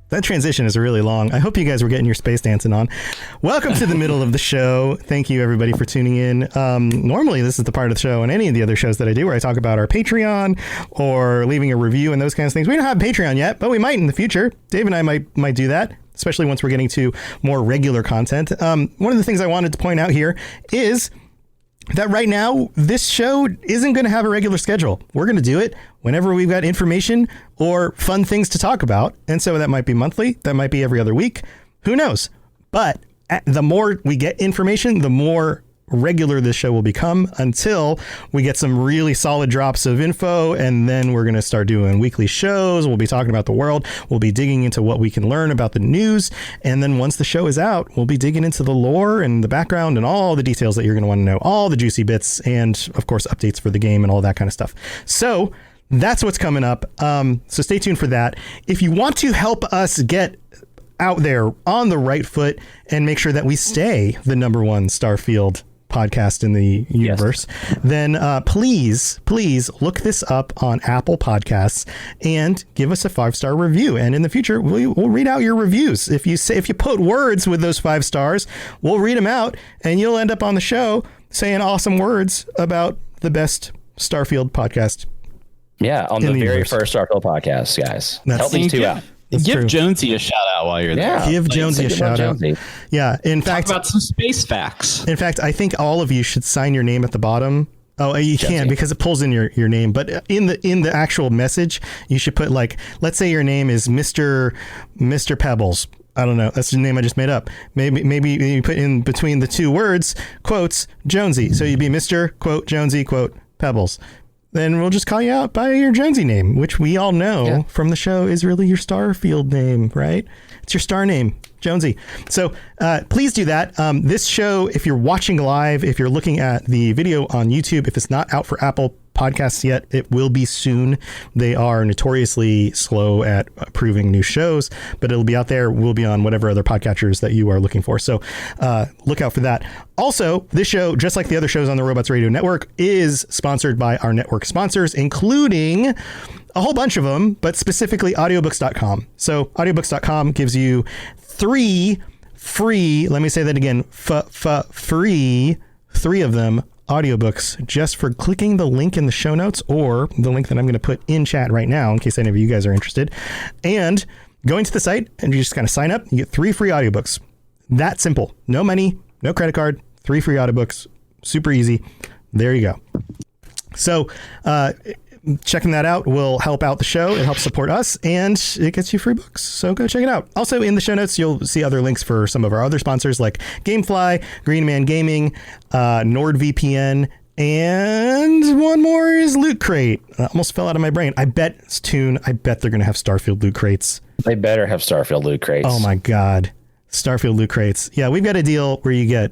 That transition is really long. I hope you guys were getting your space dancing on. Welcome to the middle of the show. Thank you, everybody, for tuning in. Normally, this is the part of the show and any of the other shows that I do where I talk about our Patreon or leaving a review and those kinds of things. We don't have Patreon yet, but we might in the future. Dave and I might do that, especially once we're getting to more regular content. One of the things I wanted to point out here is that right now, this show isn't going to have a regular schedule. We're going to do it whenever we've got information or fun things to talk about. And so that might be monthly. That might be every other week. Who knows? But the more we get information, the more regular this show will become until we get some really solid drops of info. And then we're going to start doing weekly shows. We'll be talking about the world. We'll be digging into what we can learn about the news. And then once the show is out, we'll be digging into the lore and the background and all the details that you're going to want to know, all the juicy bits, and of course, updates for the game and all that kind of stuff. So that's what's coming up. So stay tuned for that. If you want to help us get out there on the right foot and make sure that we stay the number one Starfield podcast in the universe, then please look this up on Apple Podcasts and give us a 5-star review. And in the future, we'll read out your reviews. If you put words with those 5 stars, we'll read them out, and you'll end up on the show saying awesome words about the best Starfield podcast. Yeah, on the very first Starfield podcast, guys. Help these two out. Give Jonesy a shout out while you're there. Give Jonesy a shout out. Yeah, in fact, talk about some space facts. In fact, I think all of you should sign your name at the bottom. Oh, you can't because it pulls in your name. But in the actual message, you should put, like, let's say your name is Mr. Pebbles. I don't know. That's the name I just made up. Maybe you put in between the 2 words quotes Jonesy. So you'd be Mr. quote Jonesy quote Pebbles. Then we'll just call you out by your Jonesy name, which we all know from the show is really your Starfield name, right? It's your star name, Jonesy. So please do that. This show, if you're watching live, if you're looking at the video on YouTube, if it's not out for Apple Podcasts yet, it will be soon. They are notoriously slow at approving new shows, but it'll be out there. We'll be on whatever other podcatchers that you are looking for. So look out for that. Also, this show, just like the other shows on the Robots Radio Network, is sponsored by our network sponsors, including a whole bunch of them, but specifically audiobooks.com. So audiobooks.com gives you 3 free, let me say that again, free, 3 of them, audiobooks, just for clicking the link in the show notes or the link that I'm going to put in chat right now in case any of you guys are interested, and going to the site and you just kind of sign up. You get 3 free audiobooks. That simple. No money, no credit card, 3 free audiobooks. Super easy. There you go. So checking that out will help out the show. It helps support us, and it gets you free books. So go check it out. Also, in the show notes, you'll see other links for some of our other sponsors like Gamefly, Green Man Gaming, NordVPN, and one more is Loot Crate. That almost fell out of my brain. I bet they're going to have Starfield Loot Crates. They better have Starfield Loot Crates. Oh my God. Starfield Loot Crates. Yeah, we've got a deal where you get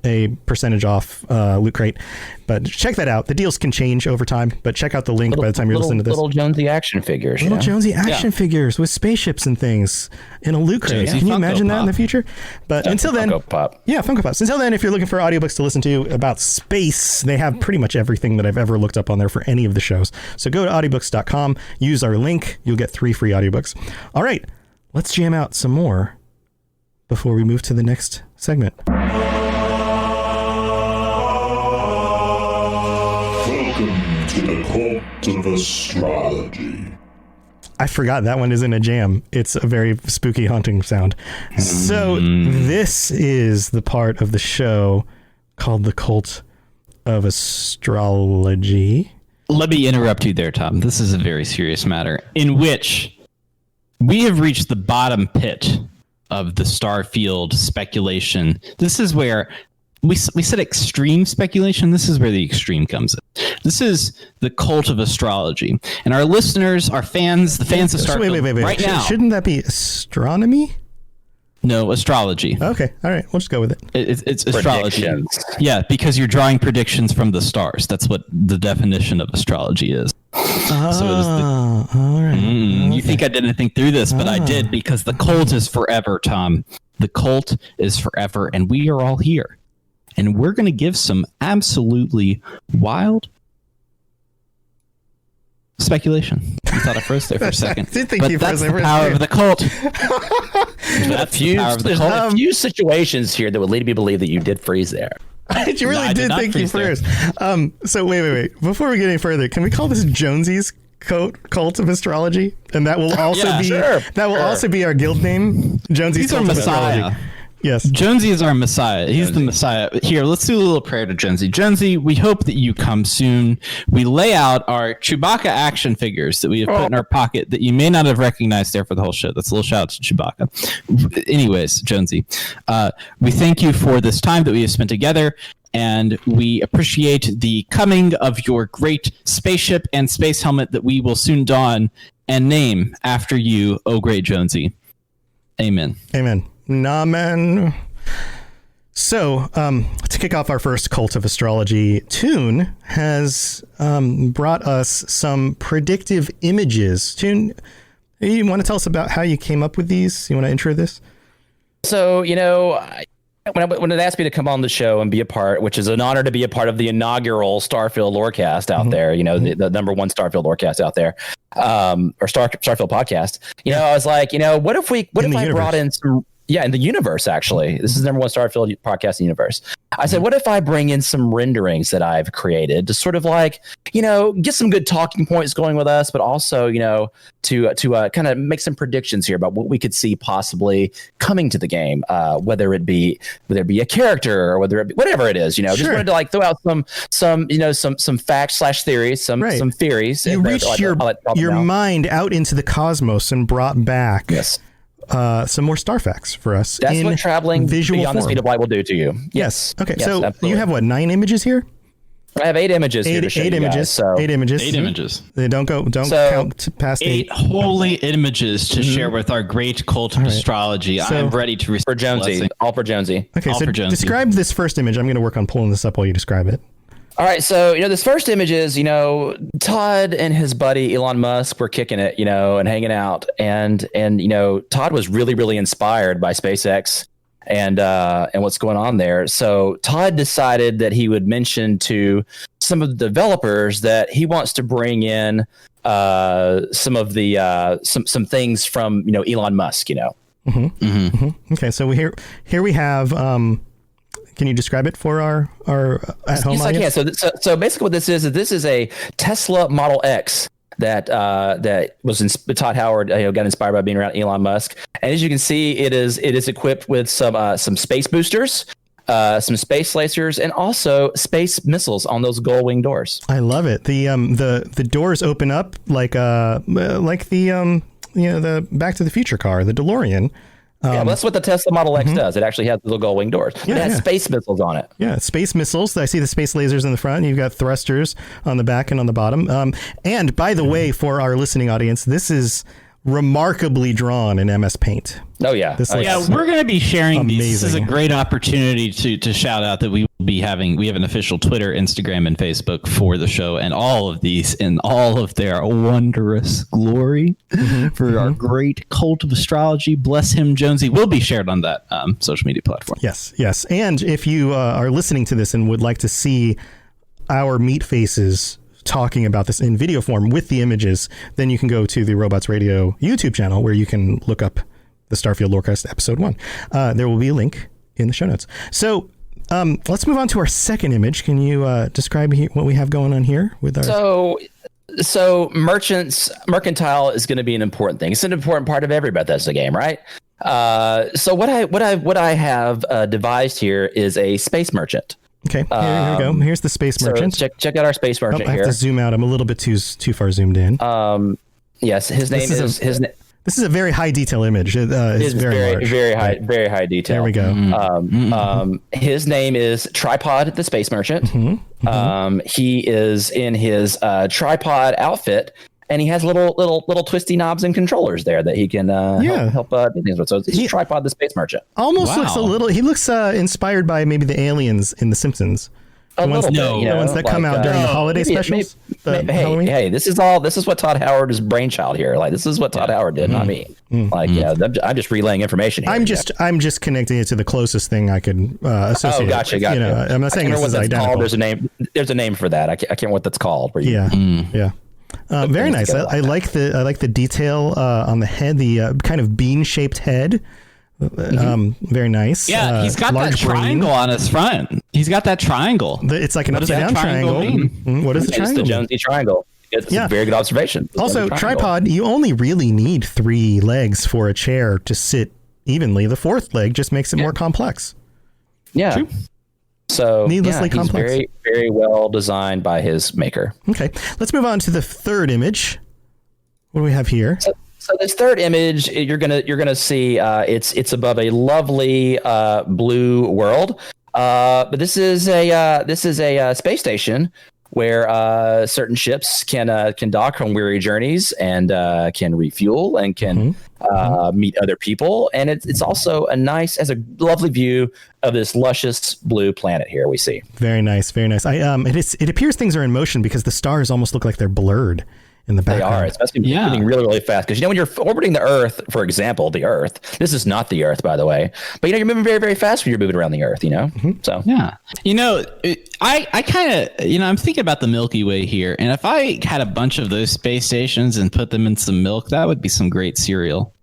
a percentage off Loot Crate, but check that out. The deals can change over time, but check out the link by the time you're listening to this. Little Jonesy action figures. Little Jonesy action figures with spaceships and things in a Loot Crate. Can you imagine that in the future? But until then, Funko Pop. Yeah, Funko Pops. Until then, if you're looking for audiobooks to listen to about space, they have pretty much everything that I've ever looked up on there for any of the shows. So go to audiobooks.com, use our link, you'll get 3 free audiobooks. All right, let's jam out some more before we move to the next segment. Welcome to the Cult of Astrology. I forgot that one isn't a jam. It's a very spooky, haunting sound. So this is the part of the show called the Cult of Astrology. Let me interrupt you there, Tom. This is a very serious matter in which we have reached the bottom pit of the Starfield speculation. This is where we said extreme speculation. This is where the extreme comes in. This is the Cult of Astrology. And our listeners, our fans, the fans of Starfield wait. right now. Shouldn't that be astronomy? No, astrology. Okay. All right. We'll just go with it. It's astrology. Yeah, because you're drawing predictions from the stars. That's what the definition of astrology is. All right. You think I didn't think through this, but I did, because the cult is forever, Tom. The cult is forever, and we are all here. And we're going to give some absolutely wild speculation. You thought I froze there for a second. I did think but you that's froze the power of the cult. That's the power of the cult. There's a few situations here that would lead me to believe that you did freeze there. You really did think you froze. So wait. Before we get any further, can we call this Jonesy's Cult of Astrology? And that will also also be our guild name, Jonesy's He's Cult our of Messiah. Astrology. Yes. Jonesy is our Messiah. He's the Messiah. Here, let's do a little prayer to Jonesy. Jonesy, we hope that you come soon. We lay out our Chewbacca action figures that we have put in our pocket that you may not have recognized there for the whole show. That's a little shout out to Chewbacca. Anyways, Jonesy, we thank you for this time that we have spent together, and we appreciate the coming of your great spaceship and space helmet that we will soon don and name after you, oh great Jonesy. Amen. Amen. Namen. So, to kick off our first Cult of Astrology, Toon has brought us some predictive images. Toon, you want to tell us about how you came up with these? You want to intro this? So, when it asked me to come on the show and be a part, which is an honor to be a part of the inaugural Starfield Lorecast out there, the number one Starfield Lorecast out there, or Starfield podcast, I was like, what if I brought in some, in the universe, actually, this is the number one Starfield podcast in the universe. I said, what if I bring in some renderings that I've created to sort of like, get some good talking points going with us, but also, to kind of make some predictions here about what we could see possibly coming to the game, whether it be a character or whatever it is, just wanted to like throw out some facts / theories, some theories. You reached your mind out into the cosmos and brought back some more star facts for us. That's what traveling visual beyond form. The speed of light will do to you. Yes. Okay. Yes, so absolutely. you have 9 images here? I have 8 images here to show you guys, so. 8 images. 8 images. They don't count past 8. 8 holy images to share with our great cult of astrology. So, I'm ready to receive for Jonesy. blessing. All for Jonesy. Okay, all so for Jonesy. Describe this first image. I'm going to work on pulling this up while you describe it. All right, so this first image is Todd and his buddy Elon Musk were kicking it, and hanging out, and Todd was really, really inspired by SpaceX and what's going on there. So Todd decided that he would mention to some of the developers that he wants to bring in some of the some things from Elon Musk. Okay, so here we have. Can you describe it for our at home audience? Yes, I can. So basically, what this is a Tesla Model X that was Todd Howard got inspired by being around Elon Musk, and as you can see, it is equipped with some space boosters, some space lasers, and also space missiles on those gull wing doors. I love it. The doors open up like the Back to the Future car, the DeLorean. Well, that's what the Tesla Model X does. It actually has little gull wing doors. It has space missiles on it. Yeah, space missiles. I see the space lasers in the front. You've got thrusters on the back and on the bottom. And by the way, for our listening audience, this is remarkably drawn in MS Paint. Oh yeah. We're going to be sharing amazing. these. This is a great opportunity to shout out that we will be having. We have an official Twitter, Instagram, and Facebook for the show, and all of these in all of their wondrous glory for our great cult of astrology. Bless him, Jonesy. Will be shared on that social media platform. Yes. And if you are listening to this and would like to see our meat faces talking about this in video form with the images, then you can go to the Robots Radio YouTube channel where you can look up the Starfield Lorecast episode 1. There will be a link in the show notes. So let's move on to our second image. Can you describe what we have going on here with our... So mercantile is going to be an important thing. It's an important part of every Bethesda game, right? So what I have devised here is a space merchant. Okay, here we go. Here's the space merchant. So check out our space merchant I have here. to zoom out. I'm a little bit too far zoomed in. Yes, his name is This is a very high detail image. It is very large. very high detail. There we go. His name is Tripod the Space Merchant. He is in his tripod outfit, and he has little twisty knobs and controllers there that he can help do things with. So he's Tripod the Space Merchant. Almost looks a little. He looks inspired by maybe the aliens in The Simpsons. The ones that come out during the holiday specials. Hey, this is what Todd Howard's brainchild here. Like, this is what Todd Howard did, not me. I'm just relaying information here. I'm just connecting it to the closest thing I could associate. Oh, gotcha. I'm not saying this is identical. There's a name for that. I can't remember what that's called. Yeah. Very nice. I like the detail on the head, the kind of bean-shaped head. Very nice. Yeah, he's got that triangle on his front. He's got that triangle. It's like an upside down triangle. What is the triangle? It's the Jonesy triangle. It's a very good observation. Also, tripod, you only really need 3 legs for a chair to sit evenly. The fourth leg just makes it more complex. Yeah. True. So Needlessly he's complex. very, very well designed by his maker. Okay, let's move on to the third image. What do we have here? So this third image, you're gonna see it's above a lovely blue world, but this is a space station where certain ships can dock on weary journeys and can refuel and can meet other people, and it's also has a lovely view of this luscious blue planet here we see. Very nice, very nice. It appears things are in motion because the stars almost look like they're blurred in the background. They are. It's moving really, really fast. Because when you're orbiting the Earth, for example, the Earth. This is not the Earth, by the way. But you're moving very, very fast when you're moving around the Earth. So Yeah. I kind of I'm thinking about the Milky Way here, and if I had a bunch of those space stations and put them in some milk, that would be some great cereal.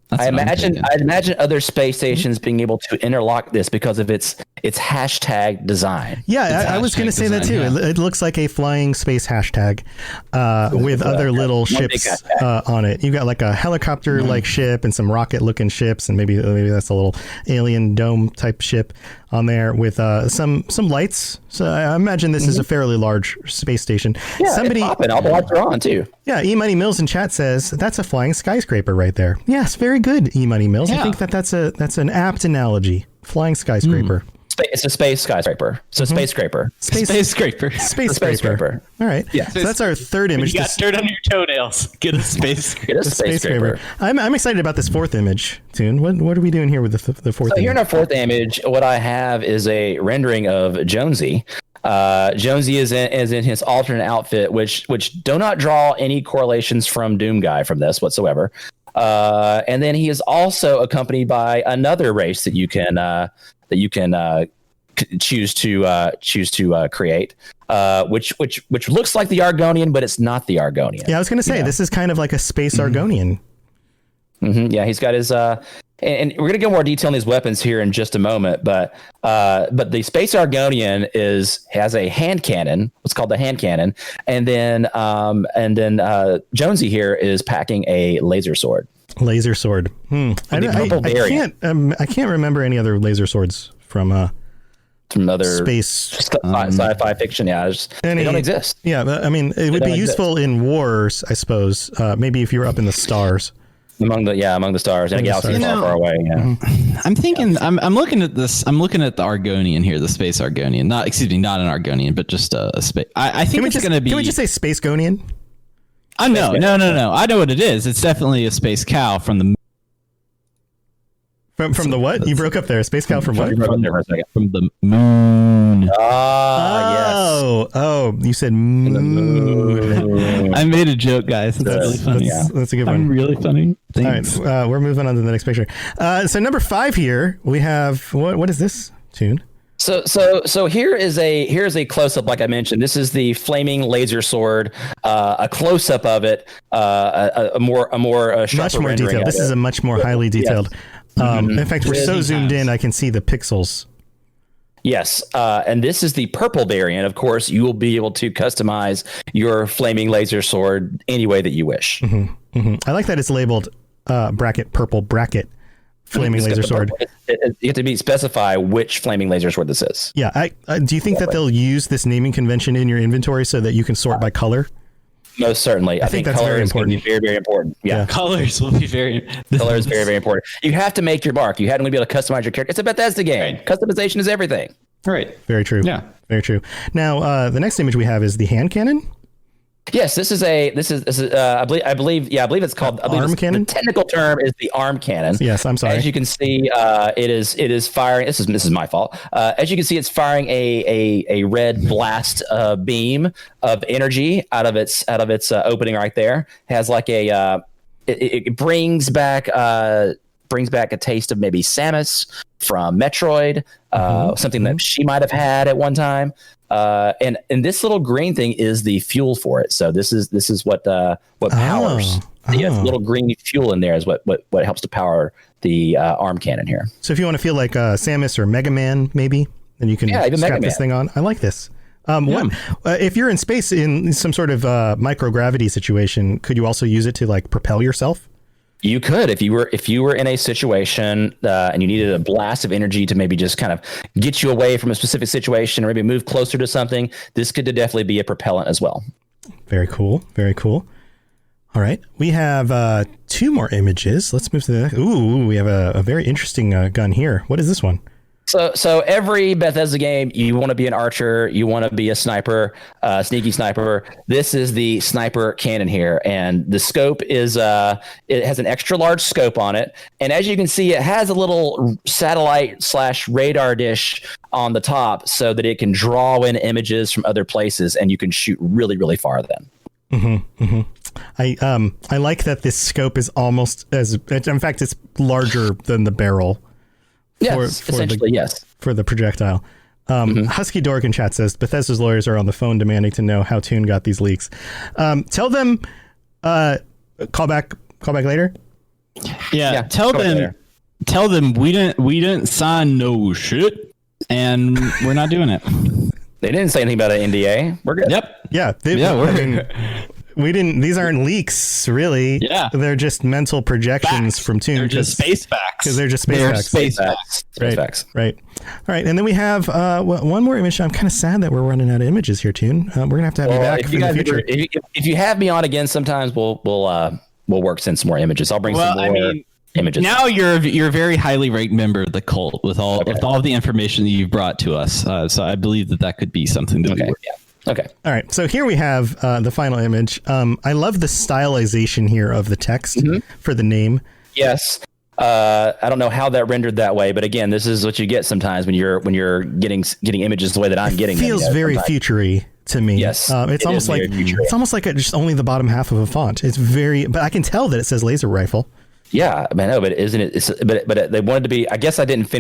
That's I what I'm thinking. imagine other space stations being able to interlock this because of its hashtag design. Yeah, I was going to say that too. design, It looks like a flying space hashtag with other little ships on it. You've got like a helicopter-like ship and some rocket-looking ships, and maybe that's a little alien dome type ship on there with some lights. So I imagine this is a fairly large space station. Yeah, Somebody, it's popping. All the lights are on too. yeah, E Money Mills in chat says that's a flying skyscraper right there. Yes, very good, E Money Mills. I Yeah. think that's an apt analogy. Flying skyscraper. It's a space skyscraper. It's a space scraper. Space scraper. Space Space scraper. scraper. All right. Yeah. So that's our third image. You got dirt under your toenails. Get a space. It is a space scraper. I'm excited about this fourth image, Toon. What are we doing here with the fourth So here in image? our fourth image, what I have is a rendering of Jonesy. Jonesy is in his alternate outfit, which do not draw any correlations from Doom Guy from this whatsoever. And then he is also accompanied by another race that you can choose to create, which looks like the Argonian, but it's not the Argonian. Yeah, I was going to say, this is kind of like a space Argonian. Yeah, he's got his and we're gonna get more detail on these weapons here in just a moment, but the Space Argonian has a hand cannon, what's called the hand cannon, and then Jonesy here is packing a laser sword. Laser sword. I can't remember any other laser swords from other space sci-fi fiction. Yeah, they don't exist. Yeah, but, I mean, it would be useful in wars, I suppose. Maybe if you were up in the stars. Among the stars in a galaxy far away. Yeah. I'm thinking. I'm looking at this. I'm looking at the Argonian here, the space Argonian. Not an Argonian, but just a space. I think it's going to be. Can we just say Space Gonian? No. I know what it is. It's definitely a space cow from the. From the what? You broke up there. Space cow from what? From the moon. Oh, you said moon. I made a joke, guys. That's really funny. That's a good one. I'm really funny. Thanks. All right, we're moving on to the next picture. So number 5 here, we have what is this, Toon? So here is a close up. Like I mentioned, this is the flaming laser sword. A close up of it. A more much more detailed. This is a much more highly detailed. In fact, we're so zoomed in, I can see the pixels. Yes, and this is the purple variant. Of course, you will be able to customize your flaming laser sword any way that you wish. I like that it's labeled purple bracket flaming laser sword. You have to specify which flaming laser sword this is. Yeah, do you think that they'll use this naming convention in your inventory so that you can sort by color? Most certainly. I think that's color very is going to important. be very, very important. Yeah. Colors will be very. Color is very, very important. You have to make your mark. You have to be able to customize your character. It's a Bethesda game. Right. Customization is everything. Right. Very true. Yeah. Very true. Now, the next image we have is the hand cannon. Yes, this is I believe it's called arm cannon. The technical term is the arm cannon. Yes, I'm sorry. As you can see, it is firing. This is my fault. As you can see, it's firing a red blast beam of energy out of its opening right there. It has like it brings back a taste of maybe Samus from Metroid, something that she might have had at one time. And this little green thing is the fuel for it. So this is what powers. Yeah, little green fuel in there is what helps to power the arm cannon here. So if you want to feel like Samus or Mega Man, maybe, then you can strap this thing on. I like this. If you're in space in some sort of microgravity situation, could you also use it to like propel yourself? You could, if you were in a situation and you needed a blast of energy to maybe just kind of get you away from a specific situation or maybe move closer to something, this could definitely be a propellant as well. Very cool. Very cool. All right. We have 2 more images. Let's move to the next. Ooh, we have a very interesting gun here. What is this one? So every Bethesda game, you want to be an archer, you want to be a sniper, sneaky sniper. This is the sniper cannon here, and the scope is it has an extra large scope on it, and as you can see, it has a little satellite/radar dish on the top, so that it can draw in images from other places, and you can shoot really, really far then. Mm-hmm, mm-hmm. I like that this scope is almost in fact, it's larger than the barrel. Yes, essentially, yes. For the projectile. Husky Dork in chat says, Bethesda's lawyers are on the phone demanding to know how Toon got these leaks. Tell them, call back later. Yeah, tell them we didn't sign no shit, and we're not doing it. They didn't say anything about an NDA. We're good. Yep. Yeah. We didn't. These aren't leaks, really. Yeah, they're just mental projections facts. From Toon. They're just space facts. Because they're just space facts. Space facts. Right. All right. And then we have one more image. I'm kind of sad that we're running out of images here, Toon. We're gonna have to have you back in the future. If you have me on again, sometimes we'll work send some more images. I'll bring some more. Images. Now you're a very highly ranked member of the cult with all of the information that you've brought to us. So I believe that could be something that we work. Yeah. Okay. All right. So here we have the final image. I love the stylization here of the text for the name. Yes. I don't know how that rendered that way, but again, this is what you get sometimes when you're getting images the way that I'm getting them. It feels very futury to me. Yes. It's almost like just only the bottom half of a font. It's but I can tell that it says laser rifle. Yeah, I know, but isn't it? But they wanted to be. I guess I didn't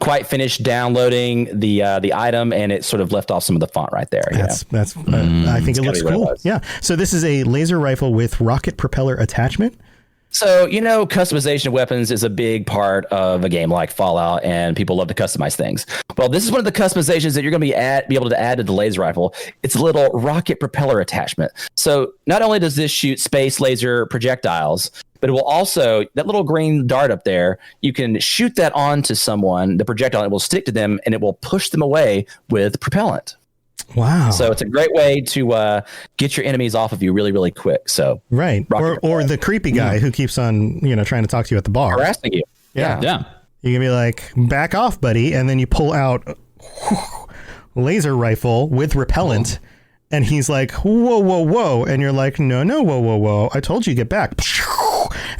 quite finish downloading the item, and it sort of left off some of the font right there. That's. I think it looks cool. Yeah. So this is a laser rifle with rocket propeller attachment. So, customization of weapons is a big part of a game like Fallout, and people love to customize things. Well, this is one of the customizations that you're going to be able to add to the laser rifle. It's a little rocket propeller attachment. So not only does this shoot space laser projectiles, but it will also, that little green dart up there, you can shoot that onto someone, the projectile, and it will stick to them, and it will push them away with propellant. Wow. So it's a great way to get your enemies off of you really, really quick. So right. Or the creepy guy who keeps on, trying to talk to you at the bar. Harassing you. Yeah. You can be like, back off, buddy. And then you pull out laser rifle with repellent. And he's like, whoa. And you're like, no, whoa. I told you to get back.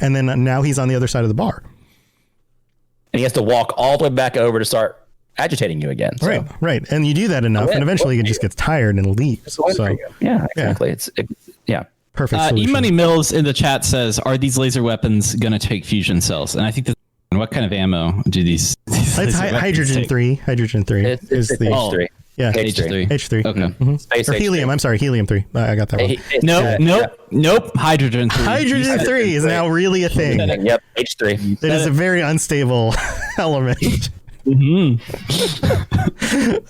And then now he's on the other side of the bar. And he has to walk all the way back over to start agitating you again. So. Right. And you do that enough, and eventually he just gets tired and leaves. So yeah, exactly. Yeah. Perfect solution. E-Money Mills in the chat says, are these laser weapons going to take fusion cells? And I think what kind of ammo do these it's hydrogen 3. Hydrogen 3 is the H3. Yeah, H3. Okay. Mm-hmm. Or helium. I'm sorry, helium 3. I got that one. Nope. Hydrogen 3. Hydrogen 3 is now really a thing. Yep, H3. It is a very unstable element.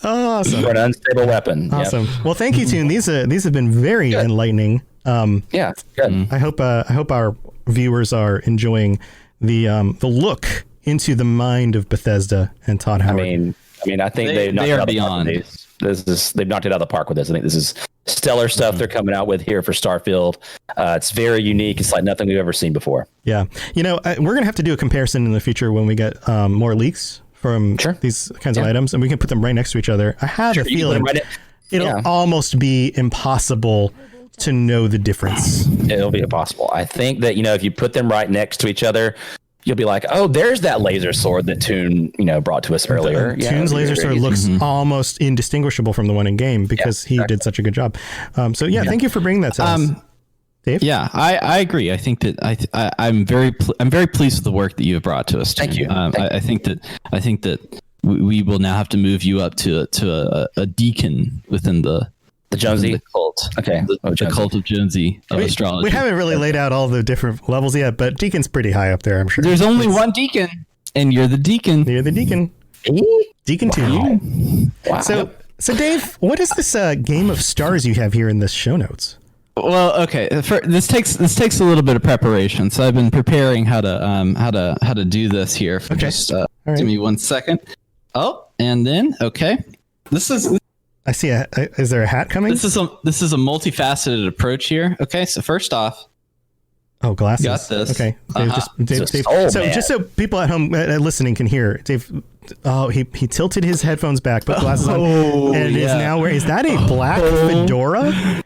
Awesome. For an unstable weapon. Awesome. Yep. Well, thank you, Toon. These have been very enlightening. Yeah, good. I hope our viewers are enjoying the look into the mind of Bethesda and Todd Howard. I mean, I think they are beyond. They've knocked it out of the park with this. I think this is stellar stuff they're coming out with here for Starfield. It's very unique. It's like nothing we've ever seen before. Yeah. We're going to have to do a comparison in the future when we get more leaks from these kinds of items, and we can put them right next to each other. I have a feeling it'll almost be impossible to know the difference. It'll be impossible. I think that, if you put them right next to each other, you'll be like, oh, there's that laser sword that Toon, brought to us earlier. Toon's laser sword looks almost indistinguishable from the one in game because he did such a good job. Thank you for bringing that to us. Dave? Yeah, I agree. I think that I'm very pleased with the work that you have brought to us. Thank you. I think that we will now have to move you up to a deacon within the Jonesy cult. Okay, the cult of Jonesy of astrology. We haven't really laid out all the different levels yet, but deacon's pretty high up there, I'm sure. There's only one deacon, and you're the deacon. You're the deacon. Deacon Toon. Wow. So Dave, what is this game of stars you have here in the show notes? Well, okay. This takes a little bit of preparation. So I've been preparing how to do this here. For just right. Give me 1 second. Oh, and then okay. I see is there a hat coming? This is a multifaceted approach here. Okay, so first off, glasses. Got this. Okay, Dave, Dave. Just so people at home listening can hear, Dave. Oh, he tilted his headphones back, put glasses on, and is now wearing. Is that a black fedora?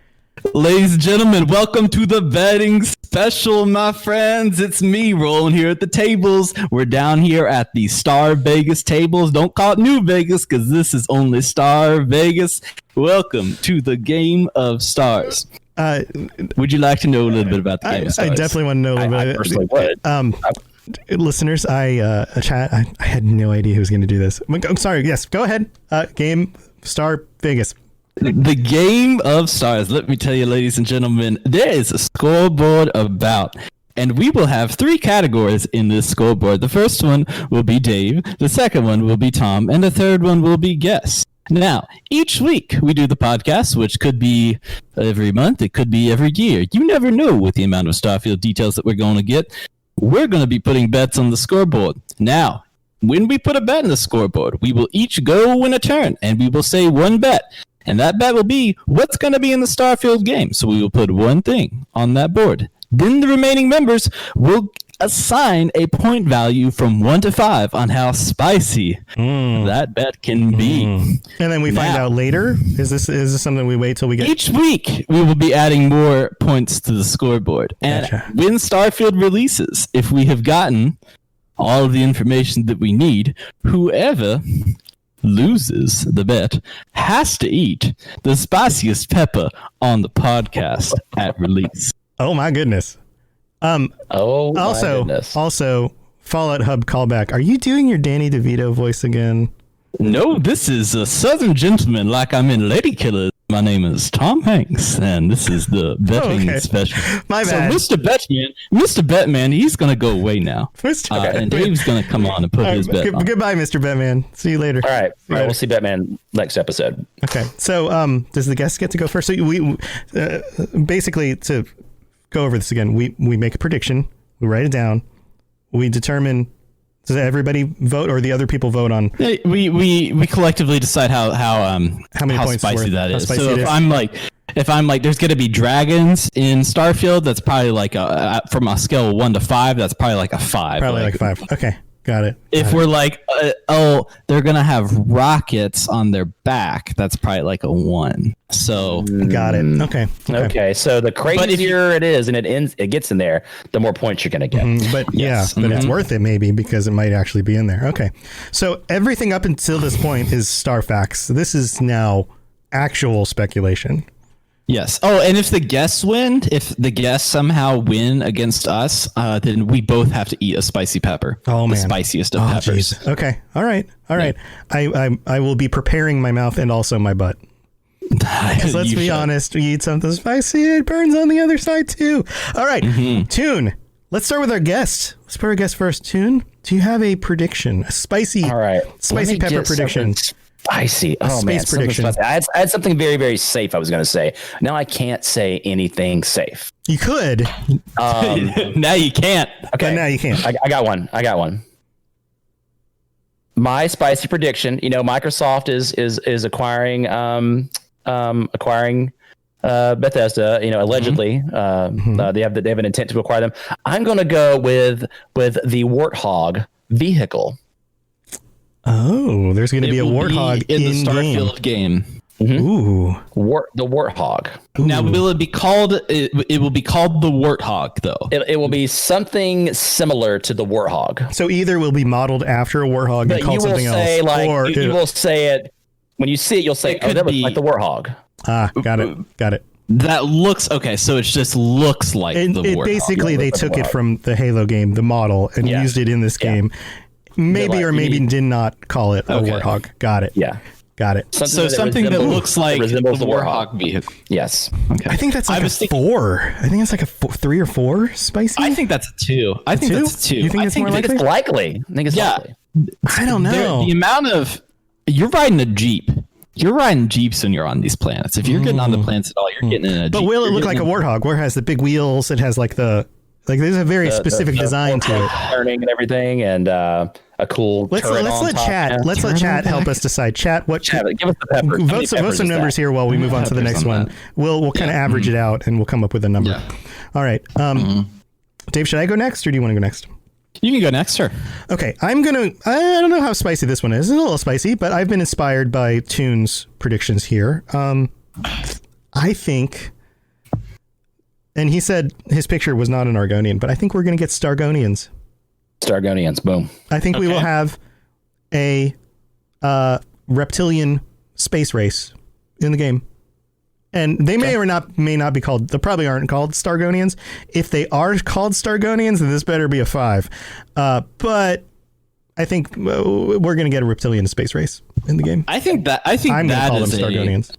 Ladies and gentlemen, welcome to the betting special, my friends. It's me rolling here at the tables. We're down here at the Star Vegas tables. Don't call it New Vegas because this is only Star Vegas. Welcome to the Game of Stars. Would you like to know a little bit about the Game of Stars? I definitely want to know a little bit. I personally would. Listeners, I had no idea who was going to do this. I'm sorry. Yes, go ahead. Game Star Vegas. The Game of Stars. Let me tell you, ladies and gentlemen, there is a scoreboard about, and we will have 3 categories in this scoreboard. The first one will be Dave, the second one will be Tom, and the third one will be Guess. Now, each week we do the podcast, which could be every month, it could be every year. You never know with the amount of Starfield details that we're going to get. We're going to be putting bets on the scoreboard. Now, when we put a bet in the scoreboard, we will each go in a turn, and we will say one bet. And that bet will be what's going to be in the Starfield game. So we will put one thing on that board. Then the remaining members will assign a point value from 1 to 5 on how spicy that bet can be. And then we find out later. Is this something we wait till we get? Each week we will be adding more points to the scoreboard. And when Starfield releases, if we have gotten all of the information that we need, whoever loses the bet has to eat the spiciest pepper on the podcast at release. Oh my goodness. Also Fallout Hub callback. Are you doing your Danny DeVito voice again? No, this is a Southern gentleman like I'm in Lady Killers. My name is Tom Hanks, and this is the betting special. My bad. So Mr. Betman, he's going to go away now. And Dave's going to come on and put his bet on. Goodbye, Mr. Betman. See you later. All right. We'll see Batman next episode. Okay. So does the guest get to go first? So we basically, to go over this again, we make a prediction. We write it down. We determine... Does everybody vote, or the other people vote on? We collectively decide how many points spicy that is. So if I'm like, there's gonna be dragons in Starfield. That's probably like from a scale of 1 to 5. That's probably like a 5. Probably like 5. Okay, got it. If we're like, they're gonna have rockets on their back. That's probably like a 1. So got it. Okay. So the crazier it is, and it gets in there, the more points you're gonna get. But it's worth it maybe because it might actually be in there. Okay. So everything up until this point is star facts. This is now actual speculation. Yes. Oh, and if the guests somehow win against us, then we both have to eat a spicy pepper. Oh, man. The spiciest of peppers. Geez. Okay. All right. I will be preparing my mouth and also my butt. Because let's be honest, we eat something spicy, it burns on the other side too. All right. Toon, let's start with our guest. Let's put our guest first. Toon, do you have a prediction? A spicy pepper prediction? Spicy. Oh man, prediction. I had something very, very safe I was going to say. Now I can't say anything safe. You could. Now you can't. Okay. Now you can't. I got one. My spicy prediction. Microsoft is acquiring Bethesda. Allegedly, they have an intent to acquire them. I'm going to go with the Warthog vehicle. Oh, there's going to be a Warthog in the Starfield game. Ooh, the Warthog. Ooh. Now, will it be called? It will be called the Warthog, though. It will be something similar to the Warthog. So either will be modeled after a Warthog and called something else, or you will say it when you see it. You'll say, "Oh, that looks like the Warthog." Ah, got it. That looks okay. So it just looks like the Warthog. Basically, they took it from the Halo game, the model, and used it in this game. Maybe or maybe did not call it a Warthog. Got it. Yeah. Got it. Something that looks like the Warthog vehicle. Yes. Okay. I think that's like a 4. I think it's like a 3 or 4 spicy. I think that's a 2. I think that's a 2. You think it's more likely? It's likely. I think it's likely. I don't know. The amount of... You're riding a Jeep. You're riding Jeeps when you're on these planets. If you're getting on the planets at all, you're getting in a Jeep. But will it look like a Warthog? Where it has the big wheels? It has like there's a very specific design to it. Turning and everything, and a cool. Let's let chat. Yeah. Let's let chat help us decide. Chat, what? Give us the pepper. Vote some numbers here while we move on to the next one. We'll kind of average it out, and we'll come up with a number. Yeah. All right. Dave, should I go next, or do you want to go next? You can go next, sir. Okay, I don't know how spicy this one is. It's a little spicy, but I've been inspired by Toon's predictions here. I think, and he said his picture was not an Argonian, but I think we're going to get Stargonians. Stargonians, boom. I think we will have a reptilian space race in the game. And they may not be called, they probably aren't called Stargonians. If they are called Stargonians, then this better be a 5. But I think we're going to get a reptilian space race in the game. I'm going to call them Stargonians.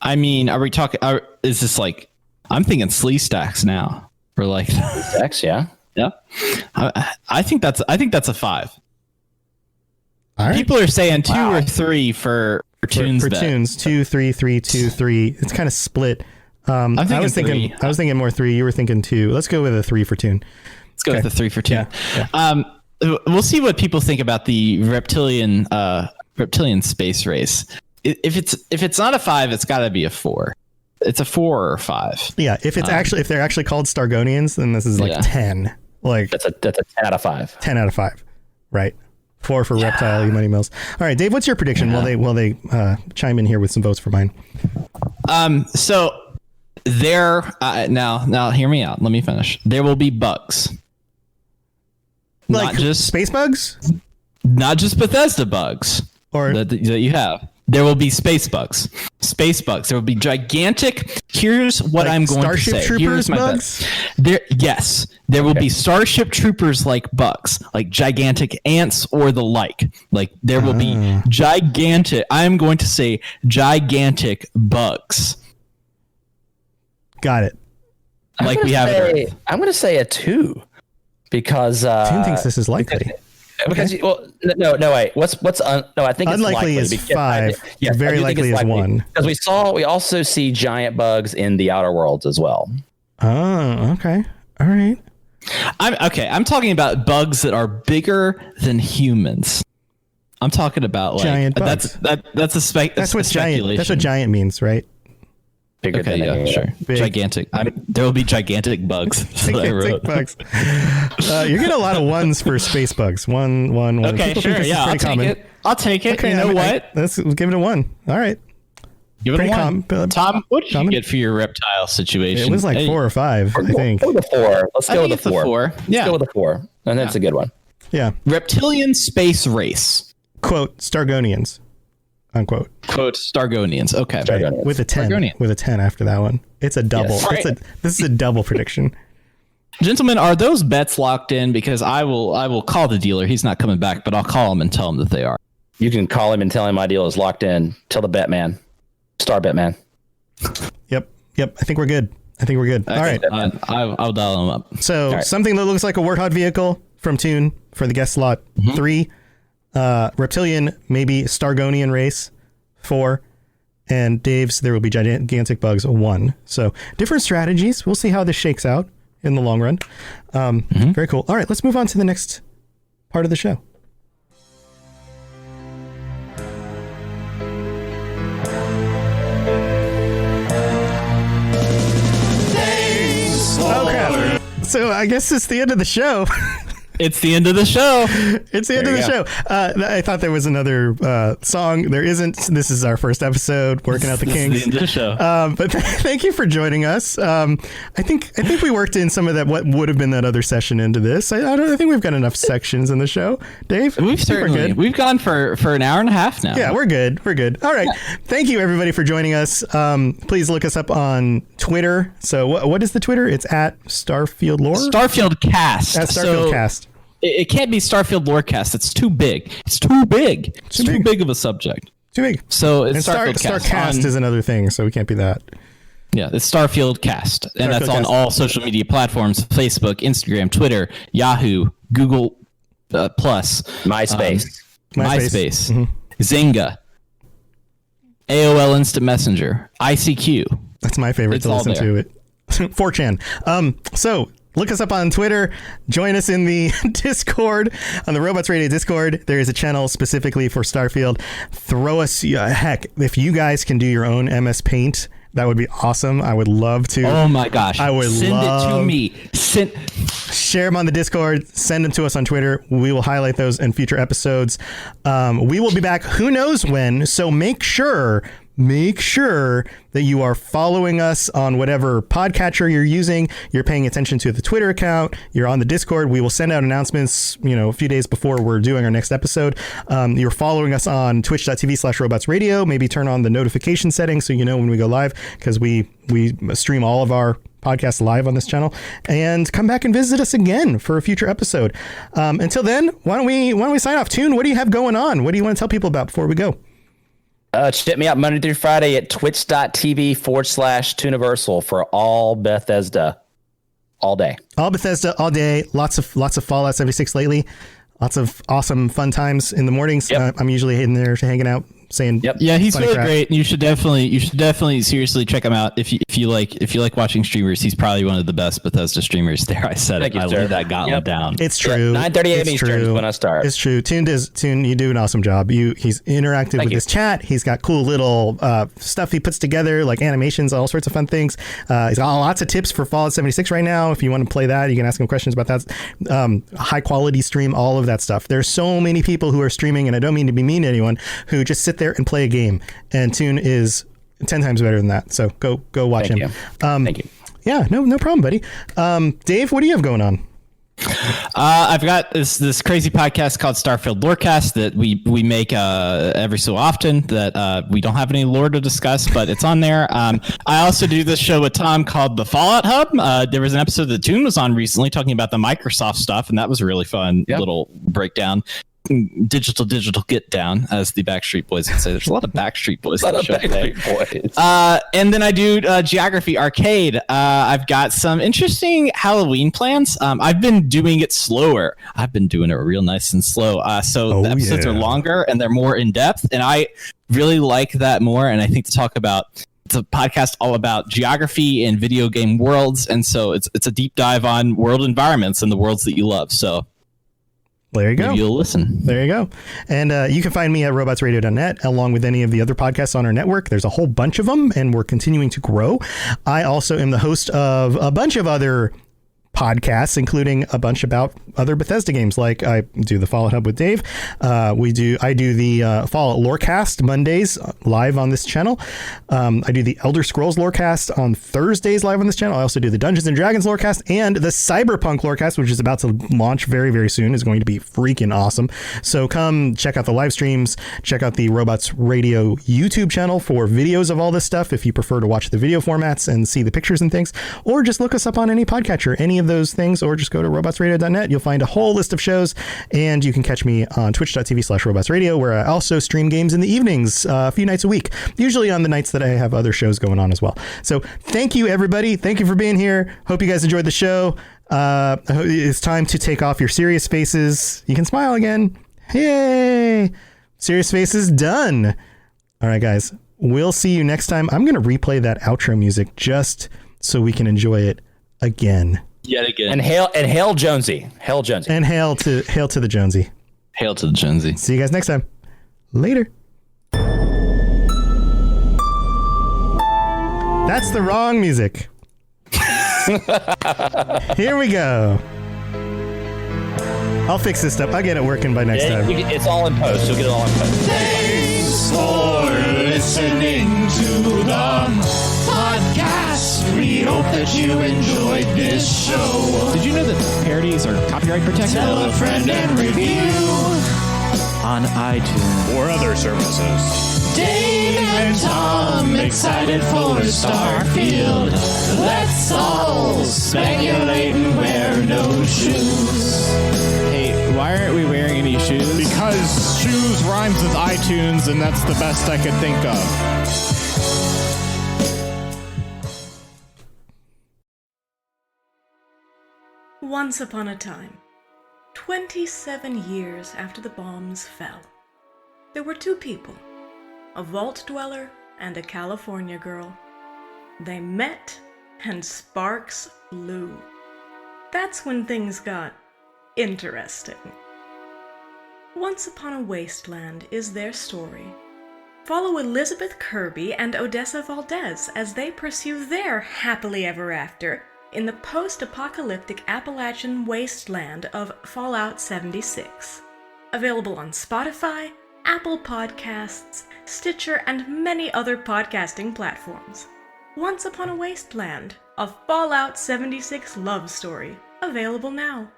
I mean, are we talking, is this like, I'm thinking Slee Stacks now. For like Stacks, yeah. Yeah. I think that's a 5. All right. People are saying 2 or 3 for Toons. For Toons, 2, 3, 3, 2, 3. It's kind of split. I was thinking more 3. You were thinking 2. Let's go with a 3 for Toon. Let's go with the 3 for Toon. Yeah. We'll see what people think about the reptilian space race. If it's not a 5, it's got to be a 4. It's a 4 or 5. Yeah. If they're actually called Stargonians, then this is like 10. Like that's a 10 out of 5. 10 out of 5. Right. 4 for Reptile, you money mills. All right, Dave, what's your prediction? While they chime in here with some votes for mine. So there now hear me out. Let me finish. There will be bugs. Like not just space bugs? Not just Bethesda bugs or that you have. There will be space bugs. Space bugs. There will be gigantic. Here's what I'm going to say. Starship Troopers bugs? There will be Starship Troopers like bugs, like gigantic ants or the like. Like there will be gigantic. I'm going to say gigantic bugs. Got it. Like we have it. I'm going to say a 2 because Tim thinks this is likely. Because no wait. I think unlikely it's is 5. Yeah, very likely is 1. Because we also see giant bugs in the Outer Worlds as well. Oh, okay, all right. I'm talking about bugs that are bigger than humans. I'm talking about like giant bugs. That's what giant. That's what giant means, right? Bigger than sure. Big. Gigantic. There will be gigantic bugs. Gigantic bugs. You're getting a lot of 1s for space bugs. 1. Okay, people sure. Yeah, I'll take it. Okay, you know what? Let's give it a 1. All right. Give it a 1. Tom, what did you get for your reptile situation? It was like 4 or 5, I think. Go with a 4. Let's go with a 4. Yeah. Let's go with a 4. And that's a good one. Yeah. Reptilian space race. Quote, Stargonians. Unquote. Quote, Stargonians. Okay. Stargonians. With a 10. Stargonian. With a 10 after that one. It's a double. Yes. This is a double prediction. Gentlemen, are those bets locked in? Because I will call the dealer. He's not coming back, but I'll call him and tell him that they are. You can call him and tell him my deal is locked in. Tell the bet man. Star bet man. Yep. I think we're good. All right. I'll dial him up. So something that looks like a Warthog vehicle from Toon for the guest slot. 3. Reptilian, maybe Stargonian race, 4, and Dave's there will be gigantic bugs, 1. So different strategies. We'll see how this shakes out in the long run. Very cool. All right, let's move on to the next part of the show. Okay. So I guess it's the end of the show. It's the end of the show. I thought there was another song. There isn't. This is our first episode, working out the kinks. This is the end of the show. But thank you for joining us. I think we worked in some of that, what would have been that other session into this. I think we've got enough sections in the show. Dave? We've gone for an hour and a half now. Yeah, we're good. All right. Thank you, everybody, for joining us. Please look us up on Twitter. So what is the Twitter? It's at Starfield Lore? Starfield Cast. At Starfield Cast. It can't be Starfield Lorecast. It's too big. It's too big of a subject. Too big. So it's Starfield Cast. Starcast is another thing, so we can't be that. Yeah, it's Starfield Cast. And that's on all social media platforms: Facebook, Instagram, Twitter, Yahoo, Google Plus, MySpace. MySpace. Zynga. AOL Instant Messenger, ICQ. That's my favorite It's to all listen to it. 4chan. So look us up on Twitter. Join us in the Discord, on the Robots Radio Discord. There is a channel specifically for Starfield. Throw us, heck, if you guys can do your own MS Paint, that would be awesome. I would love to. Oh my gosh. I would Send it to me. Share them on the Discord. Send them to us on Twitter. We will highlight those in future episodes. We will be back who knows when. So make sure that you are following us on whatever podcatcher you're using. You're paying attention to the Twitter account. You're on the Discord. We will send out announcements, a few days before we're doing our next episode. You're following us on twitch.tv/robotsradio. Maybe turn on the notification settings so you know when we go live, because we stream all of our podcasts live on this channel. And come back and visit us again for a future episode. Until then, why don't we sign off? Toon, what do you have going on? What do you want to tell people about before we go? Check me out Monday through Friday at twitch.tv/Tooniversal for all Bethesda all day. All Bethesda all day. Lots of Fallout 76 lately. Lots of awesome fun times in the mornings. Yep. I'm usually in there hanging out saying, yep. Yeah, he's really crap. great. You should definitely seriously check him out if you like watching streamers. He's probably one of the best Bethesda streamers. There, I said Thank it. you, I sir. laid that gauntlet down. It's true. 9:30 a.m. It's Eastern true. is when I start. It's true. Toon, you do an awesome job. He's interactive with his chat. He's got cool little stuff he puts together, like animations, all sorts of fun things. He's got lots of tips for Fallout 76 right now. If you want to play that, you can ask him questions about that. High quality stream, all of that stuff. There's so many people who are streaming, and I don't mean to be mean to anyone, who just sit there and play a game. And Toon is 10 times better than that. So go watch him. Thank you. Yeah, no problem, buddy. Dave, what do you have going on? I've got this crazy podcast called Starfield Lorecast that we make every so often that we don't have any lore to discuss, but it's on there. I also do this show with Tom called The Fallout Hub. There was an episode that Toon was on recently talking about the Microsoft stuff, and that was a really fun little breakdown. Digital get down, as the Backstreet Boys would say. There's a lot of Backstreet Boys on the show today. And then I do Geography Arcade. I've got some interesting Halloween plans. I've been doing it slower. I've been doing it real nice and slow. So the episodes are longer and they're more in depth, and I really like that more. And I think to talk about, it's a podcast all about geography and video game worlds, and so it's a deep dive on world environments and the worlds that you love. So there you go. Maybe you'll listen. There you go. And you can find me at robotsradio.net along with any of the other podcasts on our network. There's a whole bunch of them, and we're continuing to grow. I also am the host of a bunch of other podcasts, including a bunch about other Bethesda games. Like I do the Fallout Hub with Dave. I do the Fallout Lorecast Mondays live on this channel. I do the Elder Scrolls Lorecast on Thursdays live on this channel. I also do the Dungeons and Dragons Lorecast and the Cyberpunk Lorecast, which is about to launch very, very soon. Is going to be freaking awesome. So come check out the live streams. Check out the Robots Radio YouTube channel for videos of all this stuff if you prefer to watch the video formats and see the pictures and things, or just look us up on any podcatcher, any of those things, or just go to robotsradio.net. You'll find a whole list of shows, and you can catch me on twitch.tv/robotsradio, where I also stream games in the evenings a few nights a week, usually on the nights that I have other shows going on as well. So thank you, everybody. Thank you for being here. Hope you guys enjoyed the show. It's time to take off your serious faces. You can smile again. Yay! Serious faces done. All right, guys. We'll see you next time. I'm going to replay that outro music just so we can enjoy it again. Yet again. And hail Jonesy. Hail Jonesy. And hail to the Jonesy. Hail to the Jonesy. See you guys next time. Later. That's the wrong music. Here we go. I'll fix this stuff. I'll get it working by next time. It's all in post. You'll get it all in post. Thanks for listening to the podcast. We hope that you enjoyed this show. Did you know that parodies are copyright protected? Tell a friend and review On iTunes. Or other services. Dave and Tom excited for Starfield. Let's all speculate and wear no shoes. Hey, why aren't we wearing any shoes? Because shoes rhymes with iTunes, and that's the best I could think of. Once upon a time, 27 years after the bombs fell, there were two people, a vault dweller and a California girl. They met, and sparks flew. That's when things got interesting. Once Upon a Wasteland is their story. Follow Elizabeth Kirby and Odessa Valdez as they pursue their happily ever after in the post-apocalyptic Appalachian wasteland of Fallout 76. Available on Spotify, Apple Podcasts, Stitcher, and many other podcasting platforms. Once Upon a Wasteland, a Fallout 76 love story, available now.